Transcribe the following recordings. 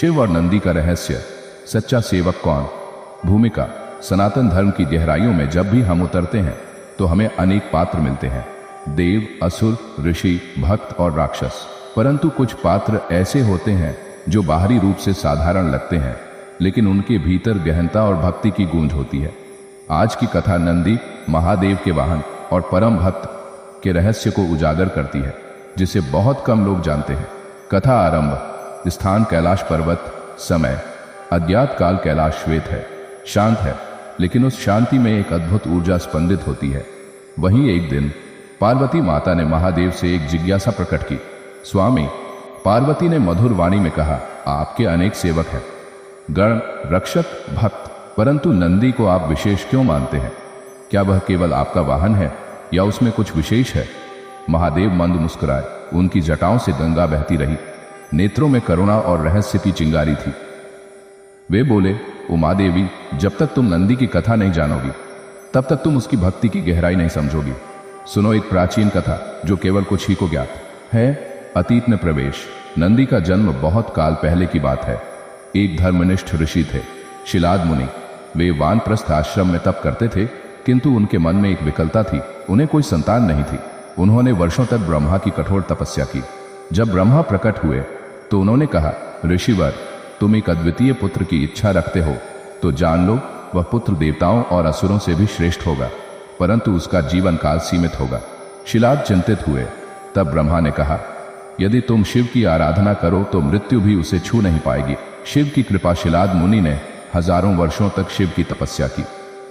शिव और नंदी का रहस्य, सच्चा सेवक कौन। भूमिका। सनातन धर्म की गहराइयों में जब भी हम उतरते हैं तो हमें अनेक पात्र मिलते हैं, देव, असुर, ऋषि, भक्त और राक्षस। परंतु कुछ पात्र ऐसे होते हैं जो बाहरी रूप से साधारण लगते हैं, लेकिन उनके भीतर गहनता और भक्ति की गूंज होती है। आज की कथा नंदी, महादेव के वाहन और परम भक्त के रहस्य को उजागर करती है, जिसे बहुत कम लोग जानते हैं। कथा आरंभ। स्थान कैलाश पर्वत। समय अज्ञात काल। कैलाश श्वेत है, शांत है, लेकिन उस शांति में एक अद्भुत ऊर्जा स्पंदित होती है। वहीं एक दिन पार्वती माता ने महादेव से एक जिज्ञासा प्रकट की। स्वामी, पार्वती ने मधुर वाणी में कहा, आपके अनेक सेवक हैं, गण, रक्षक, भक्त, परंतु नंदी को आप विशेष क्यों मानते हैं? क्या वह केवल आपका वाहन है या उसमें कुछ विशेष है? महादेव मंद मुस्कुराए। उनकी जटाओं से गंगा बहती रही, नेत्रों में करुणा और रहस्य की चिंगारी थी। वे बोले, उमा देवी, जब तक तुम नंदी की कथा नहीं जानोगी तब तक तुम उसकी भक्ति की गहराई नहीं समझोगी। सुनो एक प्राचीन कथा जो केवल कुछ ही को ज्ञात है। अतीत में प्रवेश। नंदी का जन्म बहुत काल पहले की बात है। एक धर्मनिष्ठ ऋषि थे, शिलाद मुनि। वे वानप्रस्थ आश्रम में तप करते थे, किंतु उनके मन में एक विकलता थी, उन्हें कोई संतान नहीं थी। उन्होंने वर्षों तक ब्रह्मा की कठोर तपस्या की। जब ब्रह्मा प्रकट हुए तो उन्होंने कहा, ऋषिवर, तुम एक अद्वितीय पुत्र की इच्छा रखते हो तो जान लो, वह पुत्र देवताओं और असुरों से भी श्रेष्ठ होगा, परंतु उसका जीवन काल सीमित होगा। शिलाद चिंतित हुए। तब ब्रह्मा ने कहा, यदि तुम शिव की आराधना करो तो मृत्यु भी उसे छू नहीं पाएगी। शिव की कृपा। शिलाद मुनि ने हजारों वर्षों तक शिव की तपस्या की।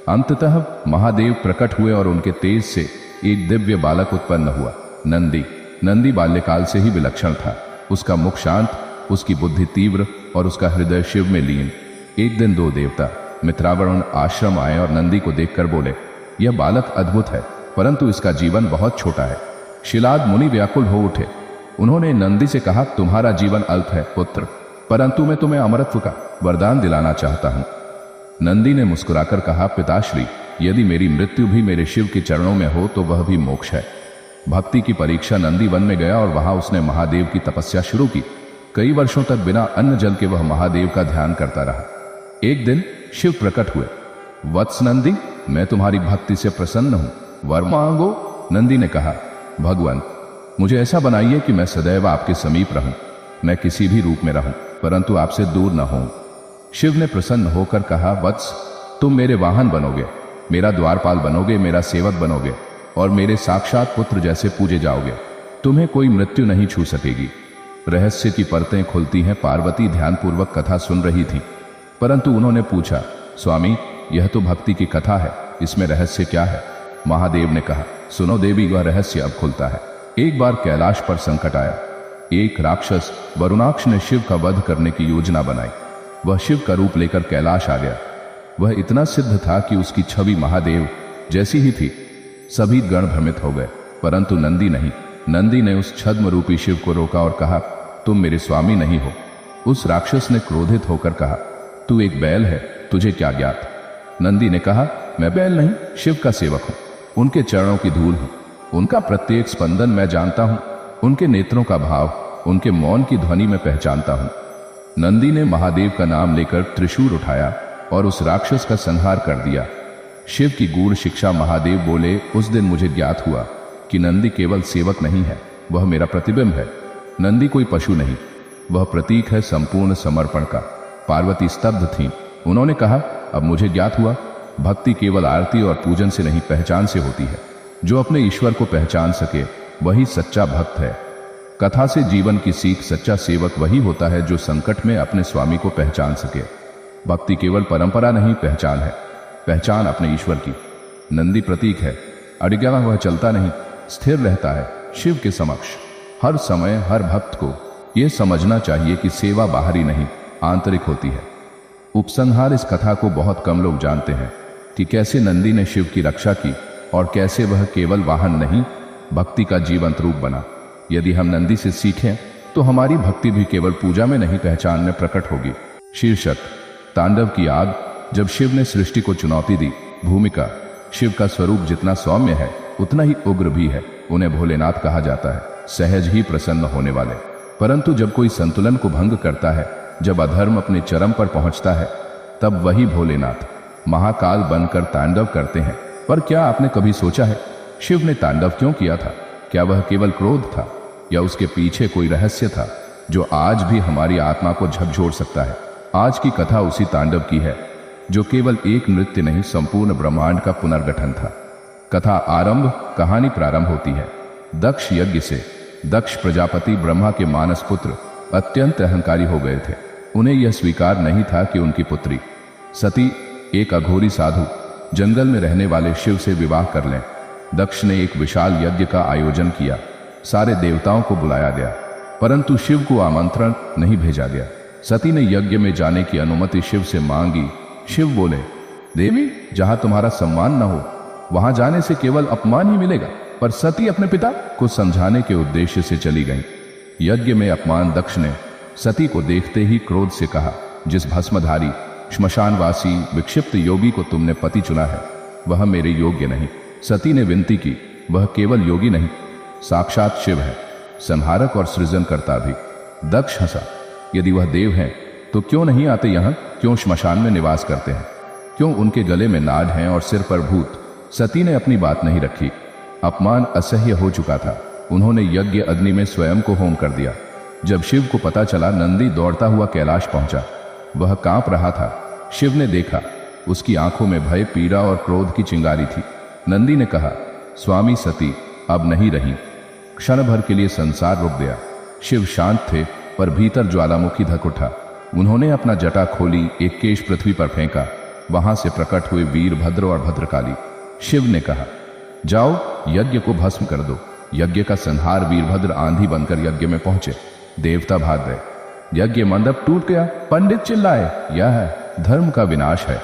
अंततः महादेव प्रकट हुए और उनके तेज से एक दिव्य बालक उत्पन्न हुआ, नंदी। नंदी बाल्यकाल से ही विलक्षण था। उसका मुख शांत, उसकी बुद्धि तीव्र और उसका हृदय शिव में लीन। एक दिन दो देवता मित्रावरुण आश्रम आए और नंदी को देखकर बोले, यह बालक अद्भुत है, परंतु इसका जीवन बहुत छोटा है। शिलाद मुनि व्याकुल हो उठे। उन्होंने नंदी से कहा, तुम्हारा जीवन अल्प है पुत्र, परंतु मैं तुम्हें अमरत्व का वरदान दिलाना चाहता हूं। नंदी ने मुस्कुराकर कहा, पिताश्री, यदि मेरी मृत्यु भी मेरे शिव के चरणों में हो तो वह भी मोक्ष है। भक्ति की परीक्षा। नंदी वन में गया और वहां उसने महादेव की तपस्या शुरू की। कई वर्षों तक बिना अन्न जल के वह महादेव का ध्यान करता रहा। एक दिन शिव प्रकट हुए। वत्स नंदी, मैं तुम्हारी भक्ति से प्रसन्न हूं, वर मांगो। नंदी ने कहा, भगवान, मुझे ऐसा बनाइए कि मैं सदैव आपके समीप रहूं। मैं किसी भी रूप में रहूं, परंतु आपसे दूर न हूं। शिव ने प्रसन्न होकर कहा, वत्स, तुम मेरे वाहन बनोगे, मेरा द्वारपाल बनोगे, मेरा सेवक बनोगे और मेरे साक्षात पुत्र जैसे पूजे जाओगे। तुम्हें कोई मृत्यु नहीं छू सकेगी। रहस्य की परतें खुलती हैं। पार्वती ध्यानपूर्वक कथा सुन रही थी, परंतु उन्होंने पूछा, स्वामी, यह तो भक्ति की कथा है, इसमें रहस्य क्या है? महादेव ने कहा, सुनो देवी, वह रहस्य अब खुलता है। एक बार कैलाश पर संकट आया। एक राक्षस वरुणाक्ष ने शिव का वध करने की योजना बनाई। वह शिव का रूप लेकर कैलाश आ गया। वह इतना सिद्ध था कि उसकी छवि महादेव जैसी ही थी। सभी गण भ्रमित हो गए, परंतु नंदी नहीं। नंदी ने उस छद्म रूपी शिव को रोका और कहा, तुम मेरे स्वामी नहीं हो। उस राक्षस ने क्रोधित होकर कहा, तू एक बैल है, तुझे क्या ज्ञात? नंदी ने कहा, मैं बैल नहीं, शिव का सेवक हूं, उनके चरणों की धूल हूं, उनका प्रत्येक स्पंदन मैं जानता हूं, उनके नेत्रों का भाव, उनके मौन की ध्वनि में पहचानता हूं। नंदी ने महादेव का नाम लेकर त्रिशूल उठाया और उस राक्षस का संहार कर दिया। शिव की गूढ़ शिक्षा। महादेव बोले, उस दिन मुझे ज्ञात हुआ कि नंदी केवल सेवक नहीं है, वह मेरा प्रतिबिंब है। नंदी कोई पशु नहीं, वह प्रतीक है संपूर्ण समर्पण का। पार्वती स्तब्ध थीं। उन्होंने कहा, अब मुझे ज्ञात हुआ, भक्ति केवल आरती और पूजन से नहीं, पहचान से होती है। जो अपने ईश्वर को पहचान सके वही सच्चा भक्त है। कथा से जीवन की सीख। सच्चा सेवक वही होता है जो संकट में अपने स्वामी को पहचान सके। भक्ति केवल परंपरा नहीं, पहचान है, पहचान अपने ईश्वर की। नंदी प्रतीक है, अडिगा वह चलता नहीं, स्थिर रहता है शिव के समक्ष। हर समय हर भक्त को यह समझना चाहिए कि सेवा बाहरी नहीं, आंतरिक होती है। उपसंहार। इस कथा को बहुत कम लोग जानते हैं कि कैसे नंदी ने शिव की रक्षा की और कैसे वह केवल वाहन नहीं, भक्ति का जीवंत रूप बना। यदि हम नंदी से सीखें तो हमारी भक्ति भी केवल पूजा में नहीं, पहचान में प्रकट होगी। शीर्षक, तांडव की आग। जब शिव ने सृष्टि को चुनौती दी। भूमिका। शिव का स्वरूप जितना सौम्य है उतना ही उग्र भी है। उन्हें भोलेनाथ कहा जाता है, सहज ही प्रसन्न होने वाले। परंतु जब कोई संतुलन को भंग करता है जब अधर्म अपने चरम पर पहुंचता है तब वही भोलेनाथ महाकाल बनकर तांडव करते हैं। पर क्या आपने कभी सोचा है शिव ने तांडव क्यों किया था? क्या वह केवल क्रोध था या उसके पीछे कोई रहस्य था जो आज भी हमारी आत्मा को झकझोर सकता है? आज की कथा उसी तांडव की है जो केवल एक नृत्य नहीं, संपूर्ण ब्रह्मांड का पुनर्गठन था। कथा आरंभ, कहानी प्रारंभ होती है दक्ष यज्ञ से। दक्ष प्रजापति ब्रह्मा के मानस पुत्र अत्यंत अहंकारी हो गए थे। उन्हें यह स्वीकार नहीं था कि उनकी पुत्री सती, एक अघोरी साधु, जंगल में रहने वाले शिव से विवाह कर लें। दक्ष ने एक विशाल यज्ञ का आयोजन किया। सारे देवताओं को बुलाया गया, परंतु शिव को आमंत्रण नहीं भेजा गया। सती ने यज्ञ में जाने की अनुमति शिव से मांगी। शिव बोले, देवी, जहां तुम्हारा सम्मान न हो वहां जाने से केवल अपमान ही मिलेगा। पर सती अपने पिता को समझाने के उद्देश्य से चली गई। यज्ञ में अपमान दक्ष ने सती को देखते ही क्रोध से कहा, जिस भस्मधारी श्मशानवासी विक्षिप्त योगी को तुमने पति चुना है वह मेरे योग्य नहीं। सती ने विनती की, वह केवल योगी नहीं, साक्षात शिव है, संहारक और सृजनकर्ता भी। दक्ष हंसा, यदि वह देव हैं तो क्यों नहीं आते यहाँ? क्यों श्मशान में निवास करते हैं? क्यों उनके गले में नाग हैं और सिर पर भूत? सती ने अपनी बात नहीं रखी। अपमान असह्य हो चुका था। उन्होंने यज्ञ अग्नि में स्वयं को होम कर दिया। जब शिव को पता चला, नंदी दौड़ता हुआ कैलाश पहुंचा। वह कांप रहा था। शिव ने देखा, उसकी आंखों में भय, पीड़ा और क्रोध की चिंगारी थी। नंदी ने कहा, स्वामी सती अब नहीं रही। क्षण भर के लिए संसार रुक गया। शिव शांत थे, पर भीतर ज्वालामुखी धक उठा। उन्होंने अपना जटा खोली, एक केश पृथ्वी पर फेंका। वहां से प्रकट हुए वीरभद्र और भद्रकाली। शिव ने कहा, जाओ यज्ञ को भस्म कर दो। यज्ञ का संहार। वीरभद्र आंधी बनकर यज्ञ में पहुंचे। देवता भाग गए। यज्ञ मंडप टूट गया। पंडित चिल्लाए, यह धर्म का विनाश है।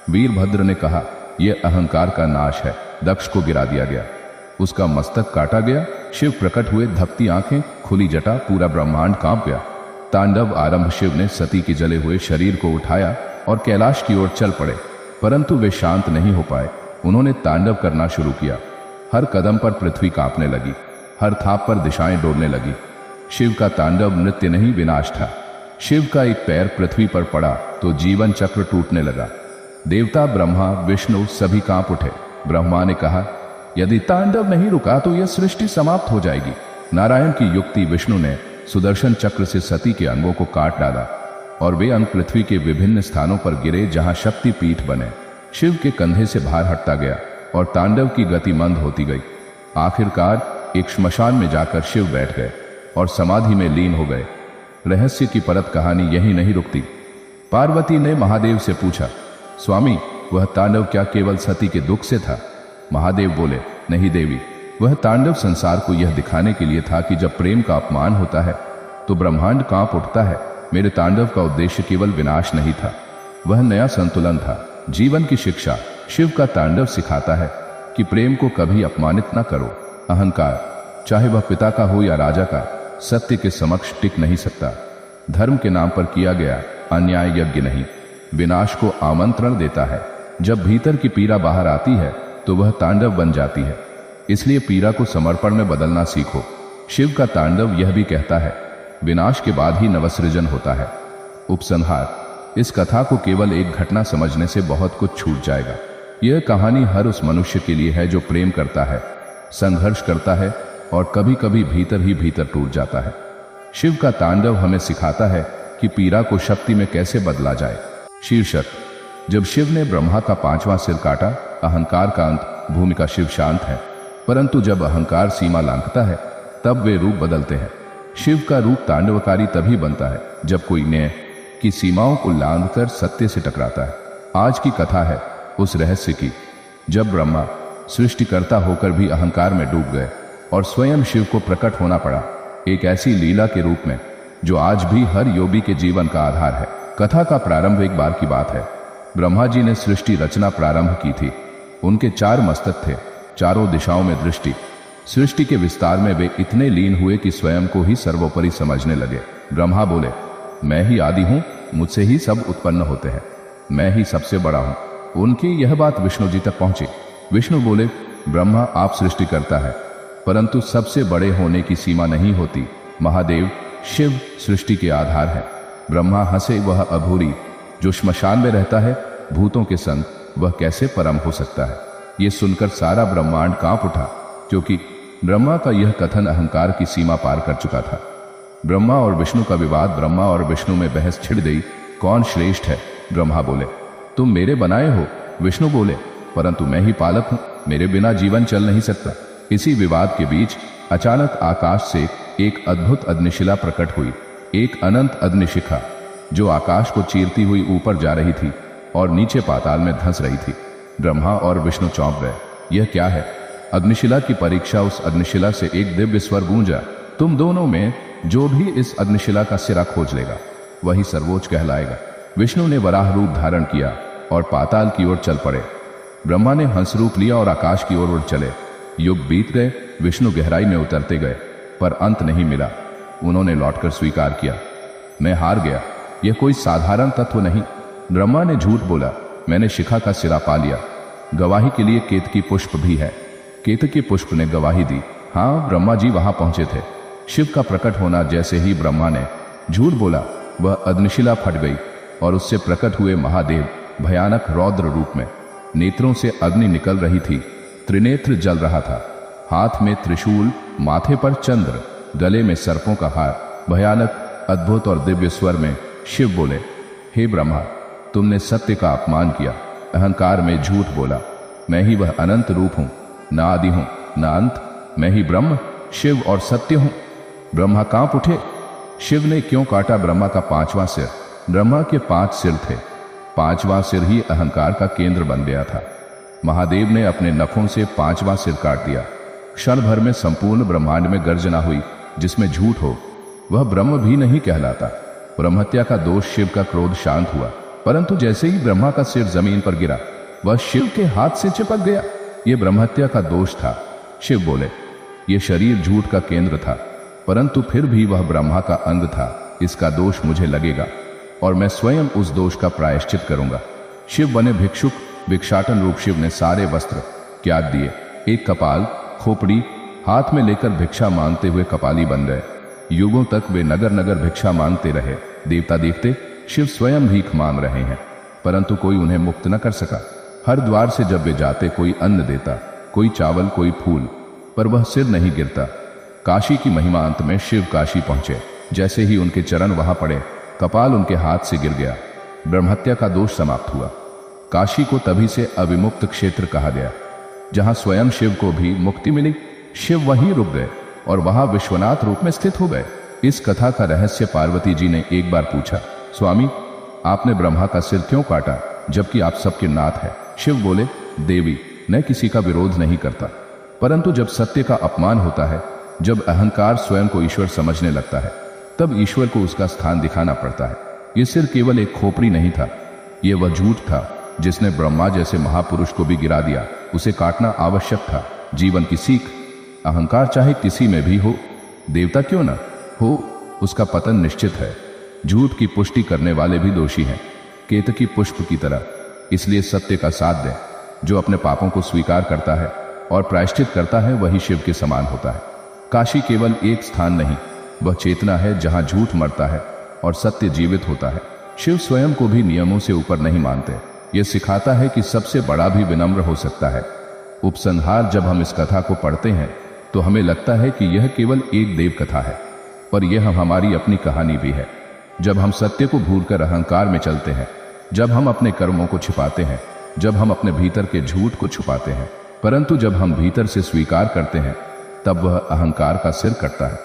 वीरभद्र ने कहा, यह अहंकार का नाश है। दक्ष को गिरा दिया गया, उसका मस्तक काटा गया। शिव प्रकट हुए, धपती आंखें, खुली जटा, पूरा ब्रह्मांड कांप गया। तांडव आरंभ। शिव ने सती के जले हुए शरीर को उठाया और कैलाश की ओर चल पड़े, परंतु वे शांत नहीं हो पाए। उन्होंने तांडव करना शुरू किया। हर कदम पर पृथ्वी कांपने लगी, हर थाप पर दिशाएं डोलने लगी। शिव का तांडव नृत्य नहीं, विनाश था। शिव का एक पैर पृथ्वी पर पड़ा तो जीवन चक्र टूटने लगा। देवता, ब्रह्मा, विष्णु सभी कांप उठे। ब्रह्मा ने कहा, यदि तांडव नहीं रुका तो यह सृष्टि समाप्त हो जाएगी। नारायण की युक्ति। विष्णु ने सुदर्शन चक्र से सती के अंगों को काट डाला और वे अंग पृथ्वी के विभिन्न स्थानों पर गिरे जहां शक्ति पीठ बने। शिव के कंधे से भार हटता गया और तांडव की गति मंद होती गई। आखिरकार एक श्मशान में जाकर शिव बैठ गए और समाधि में लीन हो गए। रहस्य की परत कहानी यही नहीं रुकती। पार्वती ने महादेव से पूछा, स्वामी, वह तांडव क्या केवल सती के दुख से था? महादेव बोले, नहीं देवी, वह तांडव संसार को यह दिखाने के लिए था कि जब प्रेम का अपमान होता है तो ब्रह्मांड कांप उठता है। मेरे तांडव का उद्देश्य केवल विनाश नहीं था, वह नया संतुलन था, जीवन की शिक्षा। शिव का तांडव सिखाता है कि प्रेम को कभी अपमानित न करो। अहंकार, चाहे वह पिता का हो या राजा का, सत्य के समक्ष टिक नहीं सकता। धर्म के नाम पर किया गया अन्याय यज्ञ नहीं, विनाश को आमंत्रण देता है। जब भीतर की पीड़ा बाहर आती है तो वह तांडव बन जाती है। इसलिए पीड़ा को समर्पण में बदलना सीखो। शिव का तांडव यह भी कहता है, विनाश के बाद ही नवसृजन होता है। उपसंहार। इस कथा को केवल एक घटना समझने से बहुत कुछ छूट जाएगा। यह कहानी हर उस मनुष्य के लिए है जो प्रेम करता है, संघर्ष करता है और कभी कभी भीतर ही भीतर टूट जाता है। शिव का तांडव हमें सिखाता है कि पीड़ा को शक्ति में कैसे बदला जाए। शीर्षक, जब शिव ने ब्रह्मा का 5वां सिर काटा, अहंकार का अंत। भूमिका, शिव शांत है, परंतु जब अहंकार सीमा लांघता है तब वे रूप बदलते हैं। शिव का रूप तांडवकारी तभी बनता है जब कोई न्याय की सीमाओं को लांघकर सत्य से टकराता है। आज की कथा है उस रहस्य की जब ब्रह्मा सृष्टिकर्ता होकर भी अहंकार में डूब गए और स्वयं शिव को प्रकट होना पड़ा, एक ऐसी लीला के रूप में जो आज भी हर योगी के जीवन का आधार है। कथा का प्रारंभ एक बार की बात है। ब्रह्मा जी ने सृष्टि रचना प्रारंभ की थी। उनके 4 मस्तक थे, चारों दिशाओं में दृष्टि। सृष्टि के विस्तार में वे इतने लीन हुए कि स्वयं को ही सर्वोपरि समझने लगे। ब्रह्मा बोले, मैं ही आदि हूं, मुझसे ही सब उत्पन्न होते हैं, मैं ही सबसे बड़ा हूं। उनकी यह बात विष्णु जी तक पहुंची। विष्णु बोले, ब्रह्मा आप सृष्टि करता है, परंतु सबसे बड़े होने की सीमा नहीं होती। महादेव शिव सृष्टि के आधार है। ब्रह्मा हंसे, वह अघोरी जो श्मशान में रहता है भूतों के संग, वह कैसे परम हो सकता है। यह सुनकर सारा ब्रह्मांड कांप उठा, क्योंकि ब्रह्मा का यह कथन अहंकार की सीमा पार कर चुका था। ब्रह्मा और विष्णु का विवाद, ब्रह्मा और विष्णु में बहस छिड़ गई, कौन श्रेष्ठ है। ब्रह्मा बोले, तुम मेरे बनाए हो। विष्णु बोले, परंतु मैं ही पालक हूं, मेरे बिना जीवन चल नहीं सकता। इसी विवाद के बीच अचानक आकाश से एक अद्भुत अग्निशिला प्रकट हुई, एक अनंत अग्निशिखा जो आकाश को चीरती हुई ऊपर जा रही थी और नीचे पाताल में धंस रही थी। ब्रह्मा और विष्णु चौंक गए, यह क्या है। अग्निशिला की परीक्षा। उस अग्निशिला से एक दिव्य स्वर गूंजा, तुम दोनों में जो भी इस अग्निशिला का सिरा खोज लेगा वही सर्वोच्च कहलाएगा। विष्णु ने वराह रूप धारण किया और पाताल की ओर चल पड़े। ब्रह्मा ने हंस रूप लिया और आकाश की ओर उड़ चले। युग बीत गए, विष्णु गहराई में उतरते गए, पर अंत नहीं मिला। उन्होंने लौटकर स्वीकार किया, मैं हार गया, यह कोई साधारण तत्व नहीं। ब्रह्मा ने झूठ बोला, मैंने शिखा का सिरा पा लिया। गवाही के लिए केतकी पुष्प भी है। केतकी पुष्प ने गवाही दी, हाँ ब्रह्मा जी वहां पहुंचे थे। शिव का प्रकट होना, जैसे ही ब्रह्मा ने झूठ बोला वह अग्निशिला फट गई और उससे प्रकट हुए महादेव भयानक रौद्र रूप में। नेत्रों से अग्नि निकल रही थी, त्रिनेत्र जल रहा था, हाथ में त्रिशूल, माथे पर चंद्र, गले में सर्पों का हार। भयानक अद्भुत और दिव्य स्वर में शिव बोले, हे ब्रह्मा, तुमने सत्य का अपमान किया, अहंकार में झूठ बोला। मैं ही वह अनंत रूप हूं, न आदि हूं न अंत, मैं ही ब्रह्म, शिव और सत्य हूं। ब्रह्मा कांप उठे, शिव ने क्यों काटा ब्रह्मा का पांचवां सिर। ब्रह्मा के 5 सिर थे, पांचवां सिर ही अहंकार का केंद्र बन गया था। महादेव ने अपने नखों से 5वां सिर काट दिया। क्षण भर में संपूर्ण ब्रह्मांड में गर्जना हुई, जिसमें झूठ हो वह ब्रह्म भी नहीं कहलाता। ब्रह्महत्या का दोष, शिव का क्रोध शांत हुआ, परंतु जैसे ही ब्रह्मा का सिर जमीन पर गिरा वह शिव के हाथ से चिपक गया। यह ब्रह्महत्या का दोष था। शिव बोले, यह शरीर झूठ का केंद्र था, परंतु फिर भी वह ब्रह्मा का अंग था। इसका दोष मुझे लगेगा और मैं स्वयं उस दोष का प्रायश्चित करूंगा। शिव बने भिक्षुक। भिक्षाटन रूप शिव ने सारे वस्त्र त्याग दिए, एक कपाल, खोपड़ी हाथ में लेकर भिक्षा मांगते हुए कपाली बन गए। युगों तक वे नगर नगर भिक्षा मांगते रहे। देवता देखते शिव स्वयं भीख मांग रहे हैं, परंतु कोई उन्हें मुक्त न कर सका। हर द्वार से जब वे जाते कोई अन्न देता, कोई चावल, कोई फूल, पर वह सिर नहीं गिरता। काशी की महिमा। अंत में शिव काशी पहुंचे। जैसे ही उनके चरण वहां पड़े, कपाल उनके हाथ से गिर गया। ब्रह्महत्या का दोष समाप्त हुआ। काशी को तभी से अविमुक्त क्षेत्र कहा गया, जहां स्वयं शिव को भी मुक्ति मिली। शिव वहीं रुक गए और वहां विश्वनाथ रूप में स्थित हो गए। इस कथा का रहस्य पार्वती जी ने एक बार पूछा, स्वामी आपने ब्रह्मा का सिर क्यों काटा, जबकि आप सबके नाथ हैं। शिव बोले, देवी मैं किसी का विरोध नहीं करता, परंतु जब सत्य का अपमान होता है, जब अहंकार स्वयं को ईश्वर समझने लगता है, तब ईश्वर को उसका स्थान दिखाना पड़ता है। यह सिर केवल एक खोपड़ी नहीं था, यह वह झूठ था जिसने ब्रह्मा जैसे महापुरुष को भी गिरा दिया। उसे काटना आवश्यक था। जीवन की सीख, अहंकार चाहे किसी में भी हो, देवता क्यों न हो, उसका पतन निश्चित है। झूठ की पुष्टि करने वाले भी दोषी हैं, केतकी पुष्प की तरह। इसलिए सत्य का साथ दें। जो अपने पापों को स्वीकार करता है और प्रायश्चित करता है, वही शिव के समान होता है। काशी केवल एक स्थान नहीं, वह चेतना है जहां झूठ मरता है और सत्य जीवित होता है। शिव स्वयं को भी नियमों से ऊपर नहीं मानते। यह सिखाता है कि सबसे बड़ा भी विनम्र हो सकता है। उपसंहार, जब हम इस कथा को पढ़ते हैं तो हमें लगता है कि यह केवल एक देव कथा है, पर यह हमारी अपनी कहानी भी है। जब हम सत्य को भूलकर अहंकार में चलते हैं, जब हम अपने कर्मों को छिपाते हैं, जब हम अपने भीतर के झूठ को छुपाते हैं, परंतु जब हम भीतर से स्वीकार करते हैं, तब वह अहंकार का सिर कटता है।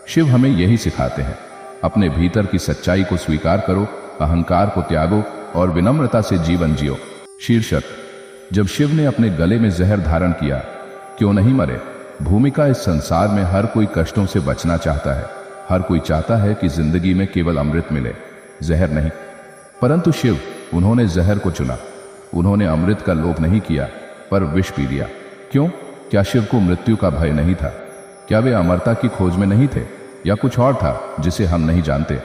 शिव हमें यही सिखाते हैं, अपने भीतर की सच्चाई को स्वीकार करो, अहंकार को त्यागो और विनम्रता से जीवन जियो। शीर्षक, जब शिव ने अपने गले में जहर धारण किया, क्यों नहीं मरे। भूमिका, इस संसार में हर कोई कष्टों से बचना चाहता है। हर कोई चाहता है कि जिंदगी में केवल अमृत मिले, जहर नहीं। परंतु शिव, उन्होंने जहर को चुना। उन्होंने अमृत का लोभ नहीं किया, पर विष पी लिया। क्यों? क्या शिव को मृत्यु का भय नहीं था? क्या वे अमरता की खोज में नहीं थे, या कुछ और था जिसे हम नहीं जानते?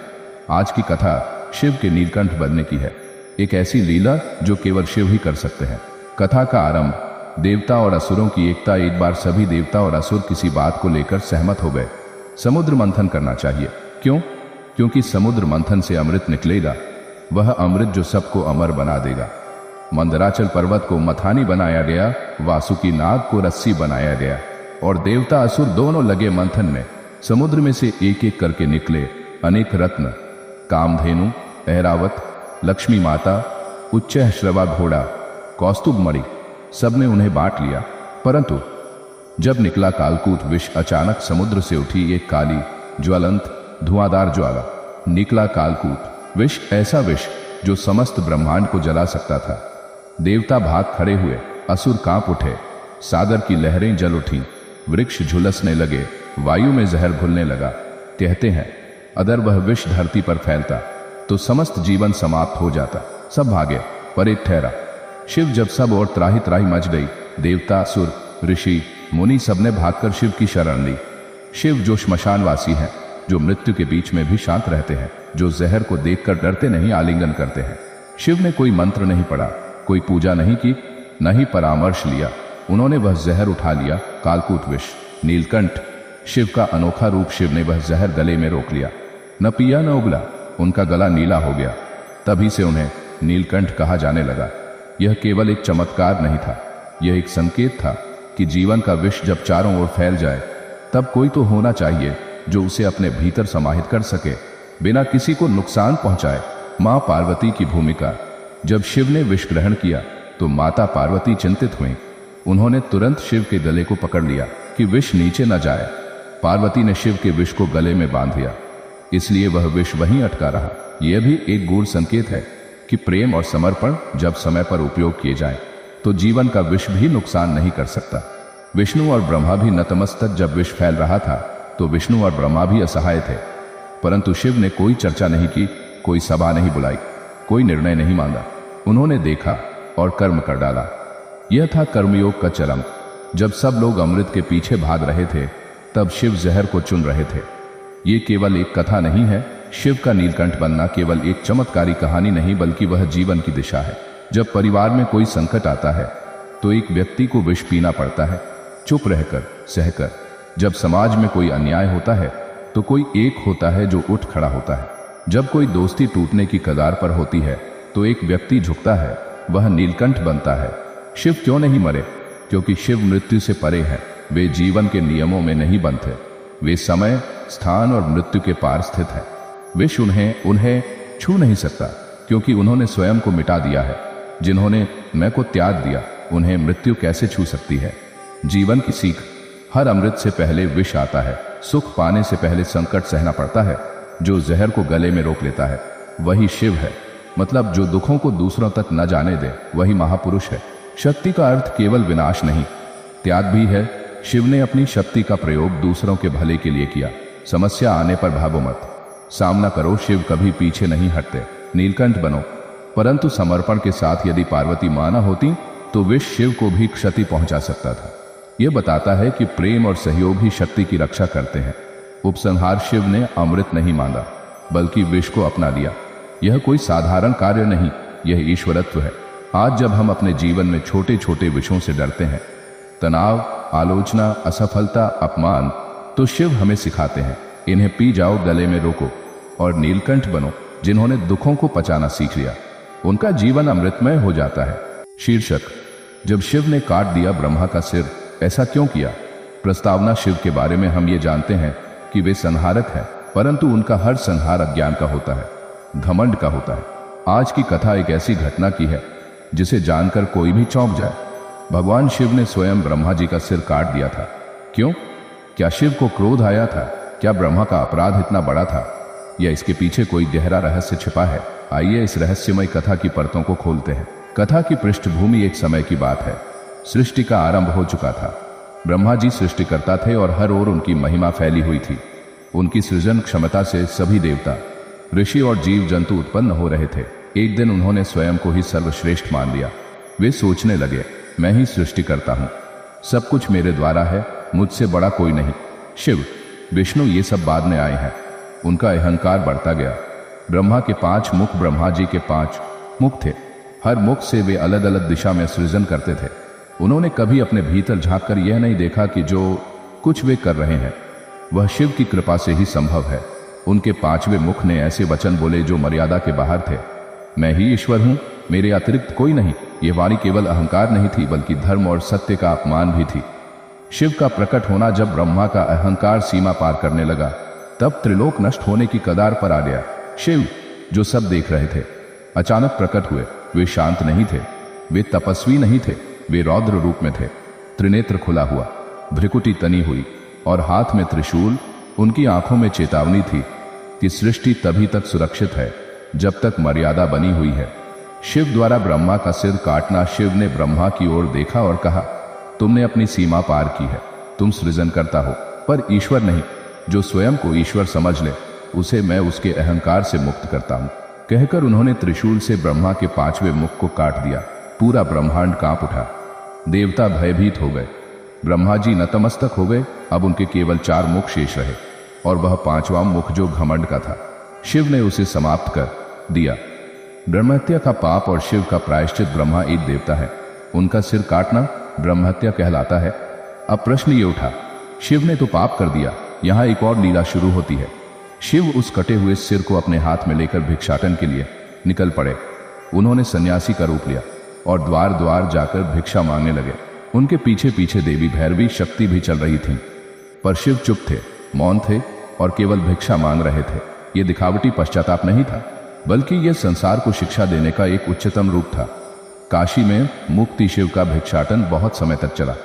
आज की कथा शिव के नीलकंठ बनने की है, एक ऐसी लीला जो केवल शिव ही कर सकते हैं। कथा का आरंभ, देवता और असुरों की एकता। एक बार सभी देवता और असुर किसी बात को लेकर सहमत हो गए। समुद्र मंथन करना चाहिए। क्यों? क्योंकि समुद्र मंथन से अमृत निकलेगा, वह अमृत जो सबको अमर बना देगा। मंदराचल पर्वत को मथानी बनाया गया, वासुकी नाग को रस्सी बनाया गया, और देवता असुर दोनों लगे मंथन में। समुद्र में से एक एक करके निकले अनेक रत्न, कामधेनु, ऐरावत, लक्ष्मी माता, उच्चैः श्रवा घोड़ा, कौस्तुभ मणि, सबने उन्हें बांट लिया। परंतु जब निकला कालकूट विष, अचानक समुद्र से उठी एक काली ज्वलंत धुआंधार ज्वाला। निकला कालकूट विष, ऐसा विष जो समस्त ब्रह्मांड को जला सकता था। देवता भाग खड़े हुए, असुर कांप उठे, सागर की लहरें जल उठी, वृक्ष झुलसने लगे, वायु में जहर घुलने लगा। कहते हैं अगर वह विष धरती पर फैलता तो समस्त जीवन समाप्त हो जाता। सब भागे, पर एक ठहरा, शिव। जब सब और त्राही त्राही मच गई, देवता, असुर, ऋषि, मुनि सबने भागकर शिव की शरण ली। शिव जो श्मशानवासी हैं, जो मृत्यु के बीच में भी शांत रहते हैं, जो जहर को देखकर डरते नहीं, आलिंगन करते हैं। शिव ने कोई मंत्र नहीं पढ़ा, कोई पूजा नहीं की, न ही परामर्श लिया। उन्होंने वह जहर उठा लिया, कालकूट विष। नीलकंठ शिव का अनोखा रूप। शिव ने वह जहर गले में रोक लिया, न पिया न उगला, उनका गला नीला हो गया। तभी से उन्हें नीलकंठ कहा जाने लगा। यह केवल एक चमत्कार नहीं था, यह एक संकेत था कि जीवन का विष जब चारों ओर फैल जाए, तब कोई तो होना चाहिए जो उसे अपने भीतर समाहित कर सके, बिना किसी को नुकसान पहुंचाए। मां पार्वती की भूमिका। जब शिव ने विष ग्रहण किया तो माता पार्वती चिंतित हुई। उन्होंने तुरंत शिव के गले को पकड़ लिया कि विष नीचे न जाए। पार्वती ने शिव के विष को गले में बांध दिया, इसलिए वह विष वहीं अटका रहा। यह भी एक गूढ़ संकेत है कि प्रेम और समर्पण जब समय पर उपयोग किए जाएं, तो जीवन का विष भी नुकसान नहीं कर सकता। विष्णु और ब्रह्मा भी नतमस्तक। जब विष फैल रहा था तो विष्णु और ब्रह्मा भी असहाय थे, परंतु शिव ने कोई चर्चा नहीं की, कोई सभा नहीं बुलाई, कोई निर्णय नहीं मांगा। उन्होंने देखा और कर्म कर डाला। यह था कर्मयोग का चरम। जब सब लोग अमृत के पीछे भाग रहे थे, तब शिव जहर को चुन रहे थे। ये केवल एक कथा नहीं है। शिव का नीलकंठ बनना केवल एक चमत्कारी कहानी नहीं, बल्कि वह जीवन की दिशा है। जब परिवार में कोई संकट आता है तो एक व्यक्ति को विष पीना पड़ता है, चुप रहकर, सहकर। जब समाज में कोई अन्याय होता है तो कोई एक होता है जो उठ खड़ा होता है। जब कोई दोस्ती टूटने की कगार पर होती है तो एक व्यक्ति झुकता है, वह नीलकंठ बनता है। शिव क्यों नहीं मरे? क्योंकि शिव मृत्यु से परे हैं। वे जीवन के नियमों में नहीं बंधते, वे समय, स्थान और मृत्यु के पार स्थित है। विष उन्हें छू नहीं सकता, क्योंकि उन्होंने स्वयं को मिटा दिया है। जिन्होंने मैं को त्याग दिया, उन्हें मृत्यु कैसे छू सकती है? जीवन की सीख। हर अमृत से पहले विष आता है। सुख पाने से पहले संकट सहना पड़ता है। जो जहर को गले में रोक लेता है वही शिव है। मतलब जो दुखों को दूसरों तक न जाने दे वही महापुरुष है। शक्ति का अर्थ केवल विनाश नहीं, त्याग भी है। शिव ने अपनी शक्ति का प्रयोग दूसरों के भले के लिए किया। समस्या आने पर भागो मत, सामना करो। शिव कभी पीछे नहीं हटते। नीलकंठ बनो, परंतु समर्पण के साथ। यदि पार्वती मां न होती तो विष शिव को भी क्षति पहुंचा सकता था। यह बताता है कि प्रेम और सहयोग ही शक्ति की रक्षा करते हैं। उपसंहार। शिव ने अमृत नहीं मांगा, बल्कि विष को अपना लिया। यह कोई साधारण कार्य नहीं, यह ईश्वरत्व है। आज जब हम अपने जीवन में छोटे छोटे विषयों से डरते हैं, तनाव, आलोचना, असफलता, अपमान, तो शिव हमें सिखाते हैं, इन्हें पी जाओ, गले में रोको और नीलकंठ बनो। जिन्होंने दुखों को पचाना सीख लिया, उनका जीवन अमृतमय हो जाता है। शीर्षक: जब शिव ने काट दिया ब्रह्मा का सिर। ऐसा क्यों किया? प्रस्तावना: शिव के बारे में हम ये जानते हैं कि वे संहारक हैं, परंतु उनका हर संहार अज्ञान का होता है, घमंड का होता है। आज की कथा एक ऐसी घटना की है जिसे जानकर कोई भी चौंक जाए। भगवान शिव ने स्वयं ब्रह्मा जी का सिर काट दिया था। क्यों? क्या शिव को क्रोध आया था? क्या ब्रह्मा का अपराध इतना बड़ा था, या इसके पीछे कोई गहरा रहस्य छिपा है? आइए इस रहस्यमय कथा की परतों को खोलते हैं। कथा की पृष्ठभूमि: एक समय की बात है। सृष्टि का आरंभ हो चुका था। ब्रह्मा जी सृष्टिकर्ता थे और हर ओर उनकी महिमा फैली हुई थी। उनकी सृजन क्षमता से सभी देवता, ऋषि और जीव जंतु उत्पन्न हो रहे थे। एक दिन उन्होंने स्वयं को ही सर्वश्रेष्ठ मान लिया। वे सोचने लगे, मैं ही सृष्टि करता हूं, सब कुछ मेरे द्वारा है, मुझसे बड़ा कोई नहीं। शिव, विष्णु ये सब बाद में आए हैं। उनका अहंकार बढ़ता गया। ब्रह्मा के 5 मुख, ब्रह्मा जी के 5 मुख थे। हर मुख से वे अलग अलग दिशा में सृजन करते थे। उन्होंने कभी अपने भीतर झांककर यह नहीं देखा कि जो कुछ वे कर रहे हैं वह शिव की कृपा से ही संभव है। उनके पांचवें मुख ने ऐसे वचन बोले जो मर्यादा के बाहर थे। मैं ही ईश्वर हूं, मेरे अतिरिक्त कोई नहीं। ये वाणी केवल अहंकार नहीं थी बल्कि धर्म और सत्य का अपमान भी थी। शिव का प्रकट होना जब ब्रह्मा का अहंकार सीमा पार करने लगा, तब त्रिलोक नष्ट होने की कगार पर आ गया। शिव, जो सब देख रहे थे, अचानक प्रकट हुए। वे शांत नहीं थे, वे तपस्वी नहीं थे, वे रौद्र रूप में थे। त्रिनेत्र खुला हुआ, भ्रिकुटी तनी हुई और हाथ में त्रिशूल। उनकी आंखों में चेतावनी थी कि सृष्टि तभी तक सुरक्षित है जब तक मर्यादा बनी हुई है। शिव द्वारा ब्रह्मा का सिर काटना। शिव ने ब्रह्मा की ओर देखा और कहा, तुमने अपनी सीमा पार की है। तुम सृजन करता हो पर ईश्वर नहीं। जो स्वयं को ईश्वर समझ ले, उसे मैं उसके अहंकार से मुक्त करता हूं। कहकर उन्होंने त्रिशूल से ब्रह्मा के पांचवें मुख को काट दिया। पूरा ब्रह्मांड कांप उठा। देवता भयभीत हो गए। ब्रह्मा जी नतमस्तक हो गए। अब उनके केवल 4 मुख शेष रहे और वह 5वां मुख जो घमंड का था, शिव ने उसे समाप्त कर दिया। ब्रह्महत्या का पाप और शिव का प्रायश्चित। ब्रह्मा एक देवता है, उनका सिर काटना ब्रह्महत्या कहलाता है। अब प्रश्न ये उठा, शिव ने तो पाप कर दिया, यहां एक और लीला शुरू होती है। शिव उस कटे हुए सिर को अपने हाथ में लेकर भिक्षाटन के लिए निकल पड़े। उन्होंने सन्यासी का रूप लिया और द्वार द्वार जाकर भिक्षा मांगने लगे। उनके पीछे पीछे देवी भैरवी शक्ति भी चल रही थीं, पर शिव चुप थे, मौन थे और केवल भिक्षा मांग रहे थे। यह दिखावटी पश्चाताप नहीं था, बल्कि यह संसार को शिक्षा देने का एक उच्चतम रूप था। काशी में मुक्ति शिव का भिक्षाटन बहुत समय तक चला।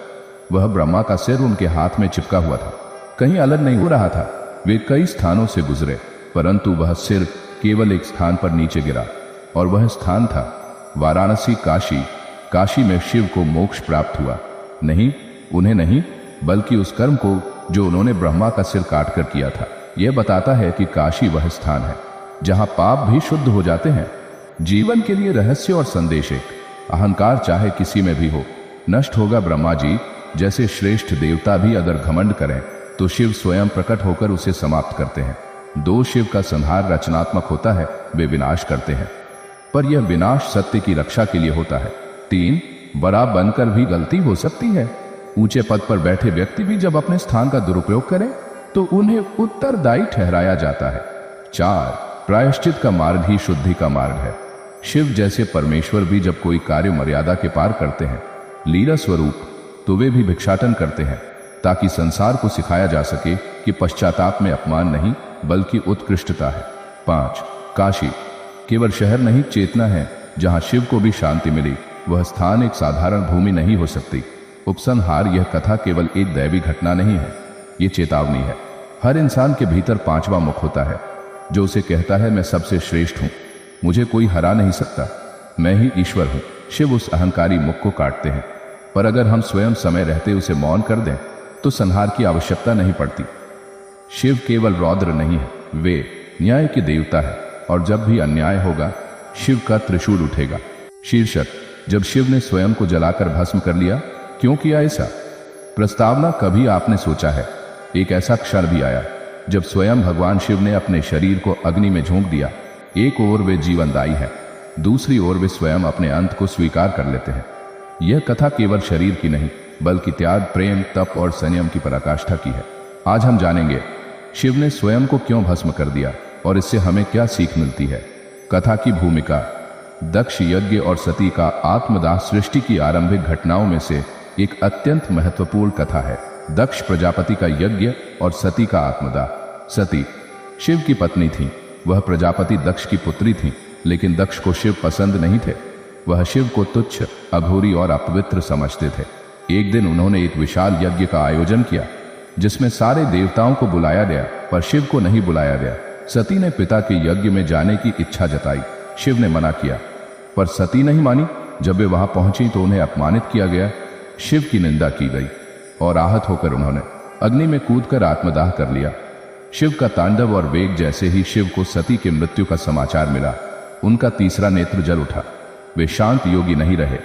वह ब्रह्मा का सिर उनके हाथ में चिपका हुआ था, कहीं अलग नहीं हो रहा था। वे कई स्थानों से गुजरे, परंतु वह सिर केवल एक स्थान पर नीचे गिरा और वह स्थान था वाराणसी, काशी। काशी में शिव को मोक्ष प्राप्त हुआ। नहीं, उन्हें नहीं, बल्कि उस कर्म को जो उन्होंने ब्रह्मा का सिर काटकर किया था। यह बताता है कि काशी वह स्थान है जहां पाप भी शुद्ध हो जाते हैं। जीवन के लिए रहस्य और संदेश एक, अहंकार चाहे किसी में भी हो, नष्ट होगा। ब्रह्मा जी जैसे श्रेष्ठ देवता भी अगर घमंड करें तो शिव स्वयं प्रकट होकर उसे समाप्त करते हैं। 2, शिव का संहार रचनात्मक होता है, वे विनाश करते हैं, पर यह विनाश सत्य की रक्षा के लिए होता है। 3, बड़ा बनकर भी गलती हो सकती है। ऊंचे पद पर बैठे व्यक्ति भी जब अपने स्थान का दुरुपयोग करें तो उन्हें उत्तरदायी ठहराया जाता है। 4, प्रायश्चित का मार्ग ही शुद्धि का मार्ग है। शिव जैसे परमेश्वर भी जब कोई कार्य मर्यादा के पार करते हैं, लीला स्वरूप, तो वे भी भिक्षाटन करते हैं, ताकि संसार को सिखाया जा सके कि पश्चाताप में अपमान नहीं बल्कि उत्कृष्टता है। 5, काशी केवल शहर नहीं, चेतना है जहां शिव को भी शांति मिली। वह स्थान एक साधारण भूमि नहीं हो सकती। उपसंहार, यह कथा केवल एक दैवी घटना नहीं है, ये चेतावनी है। हर इंसान के भीतर 5वां मुख होता है जो उसे कहता है, मैं सबसे श्रेष्ठ हूं, मुझे कोई हरा नहीं सकता, मैं ही ईश्वर हूं। शिव उस अहंकारी मुख को काटते हैं, पर अगर हम स्वयं समय रहते उसे मौन कर दें तो संहार की आवश्यकता नहीं पड़ती। शिव केवल रौद्र नहीं है, वे न्याय के देवता है और जब भी अन्याय होगा शिव का त्रिशूल उठेगा। शीर्षक, जब शिव ने स्वयं को जलाकर भस्म कर लिया। क्यों किया ऐसा? प्रस्तावना, कभी आपने सोचा है एक ऐसा क्षण भी आया जब स्वयं भगवान शिव ने अपने शरीर को अग्नि में झोंक दिया। एक ओर वे जीवनदायी है, दूसरी ओर वे स्वयं अपने अंत को स्वीकार कर लेते हैं। यह कथा केवल शरीर की नहीं बल्कि त्याग, प्रेम, तप और संयम की पराकाष्ठा की है। आज हम जानेंगे शिव ने स्वयं को क्यों भस्म कर दिया और इससे हमें क्या सीख मिलती है। कथा की भूमिका, दक्ष यज्ञ और सती का आत्मदाह सृष्टि की आरंभिक घटनाओं में से एक अत्यंत महत्वपूर्ण कथा है। दक्ष प्रजापति का यज्ञ और सती का आत्मदाह। सती शिव की पत्नी थी, वह प्रजापति दक्ष की पुत्री थी, लेकिन दक्ष को शिव पसंद नहीं थे। वह शिव को तुच्छ, अघोरी और अपवित्र समझते थे। एक दिन उन्होंने एक विशाल यज्ञ का आयोजन किया जिसमें सारे देवताओं को बुलाया गया, पर शिव को नहीं बुलाया गया। सती ने पिता के यज्ञ में जाने की इच्छा जताई। शिव ने मना किया, पर सती नहीं मानी। जब वे वहां पहुंची तो उन्हें अपमानित किया गया, शिव की निंदा की गई और आहत होकर उन्होंने अग्नि में कूदकर आत्मदाह कर लिया। शिव का तांडव और वेग जैसे ही शिव को सती के मृत्यु का समाचार मिला, उनका तीसरा नेत्र जल उठा। वे शांत योगी नहीं रहे,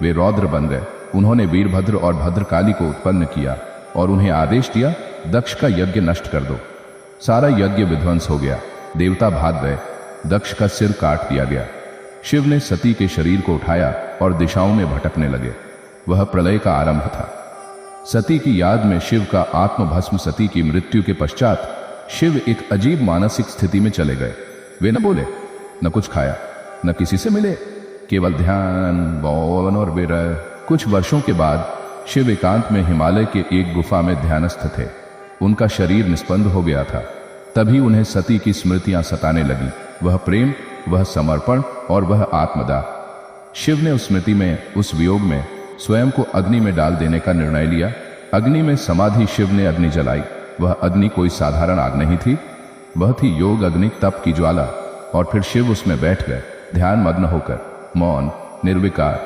वे रौद्र बन गए। उन्होंने वीरभद्र और भद्रकाली को उत्पन्न किया और उन्हें आदेश दिया, दक्ष का यज्ञ नष्ट कर दो। सारा यज्ञ विध्वंस हो गया, देवता भाग गए, दक्ष का सिर काट दिया गया। शिव ने सती के शरीर को उठाया और दिशाओं में भटकने लगे। वह प्रलय का आरंभ था। सती की याद में शिव का आत्मभस्म। सती की मृत्यु के पश्चात शिव एक अजीब मानसिक स्थिति में चले गए। वे न बोले, न कुछ खाया, न किसी से मिले, केवल ध्यान, मौन और विरह। कुछ वर्षों के बाद शिव एकांत में हिमालय के एक गुफा में ध्यानस्थ थे। उनका शरीर निस्पंद हो गया था। तभी उन्हें सती की स्मृतियां सताने लगी, वह प्रेम, वह समर्पण और वह आत्मदाह। शिव ने उस स्मृति में, उस वियोग में स्वयं को अग्नि में डाल देने का निर्णय लिया। अग्नि में समाधि शिव ने अग्नि जलाई। वह अग्नि कोई साधारण आग नहीं थी, वह थी योग अग्नि, तप की ज्वाला। और फिर शिव उसमें बैठ गए, ध्यान मग्न होकर, मौन, निर्विकार।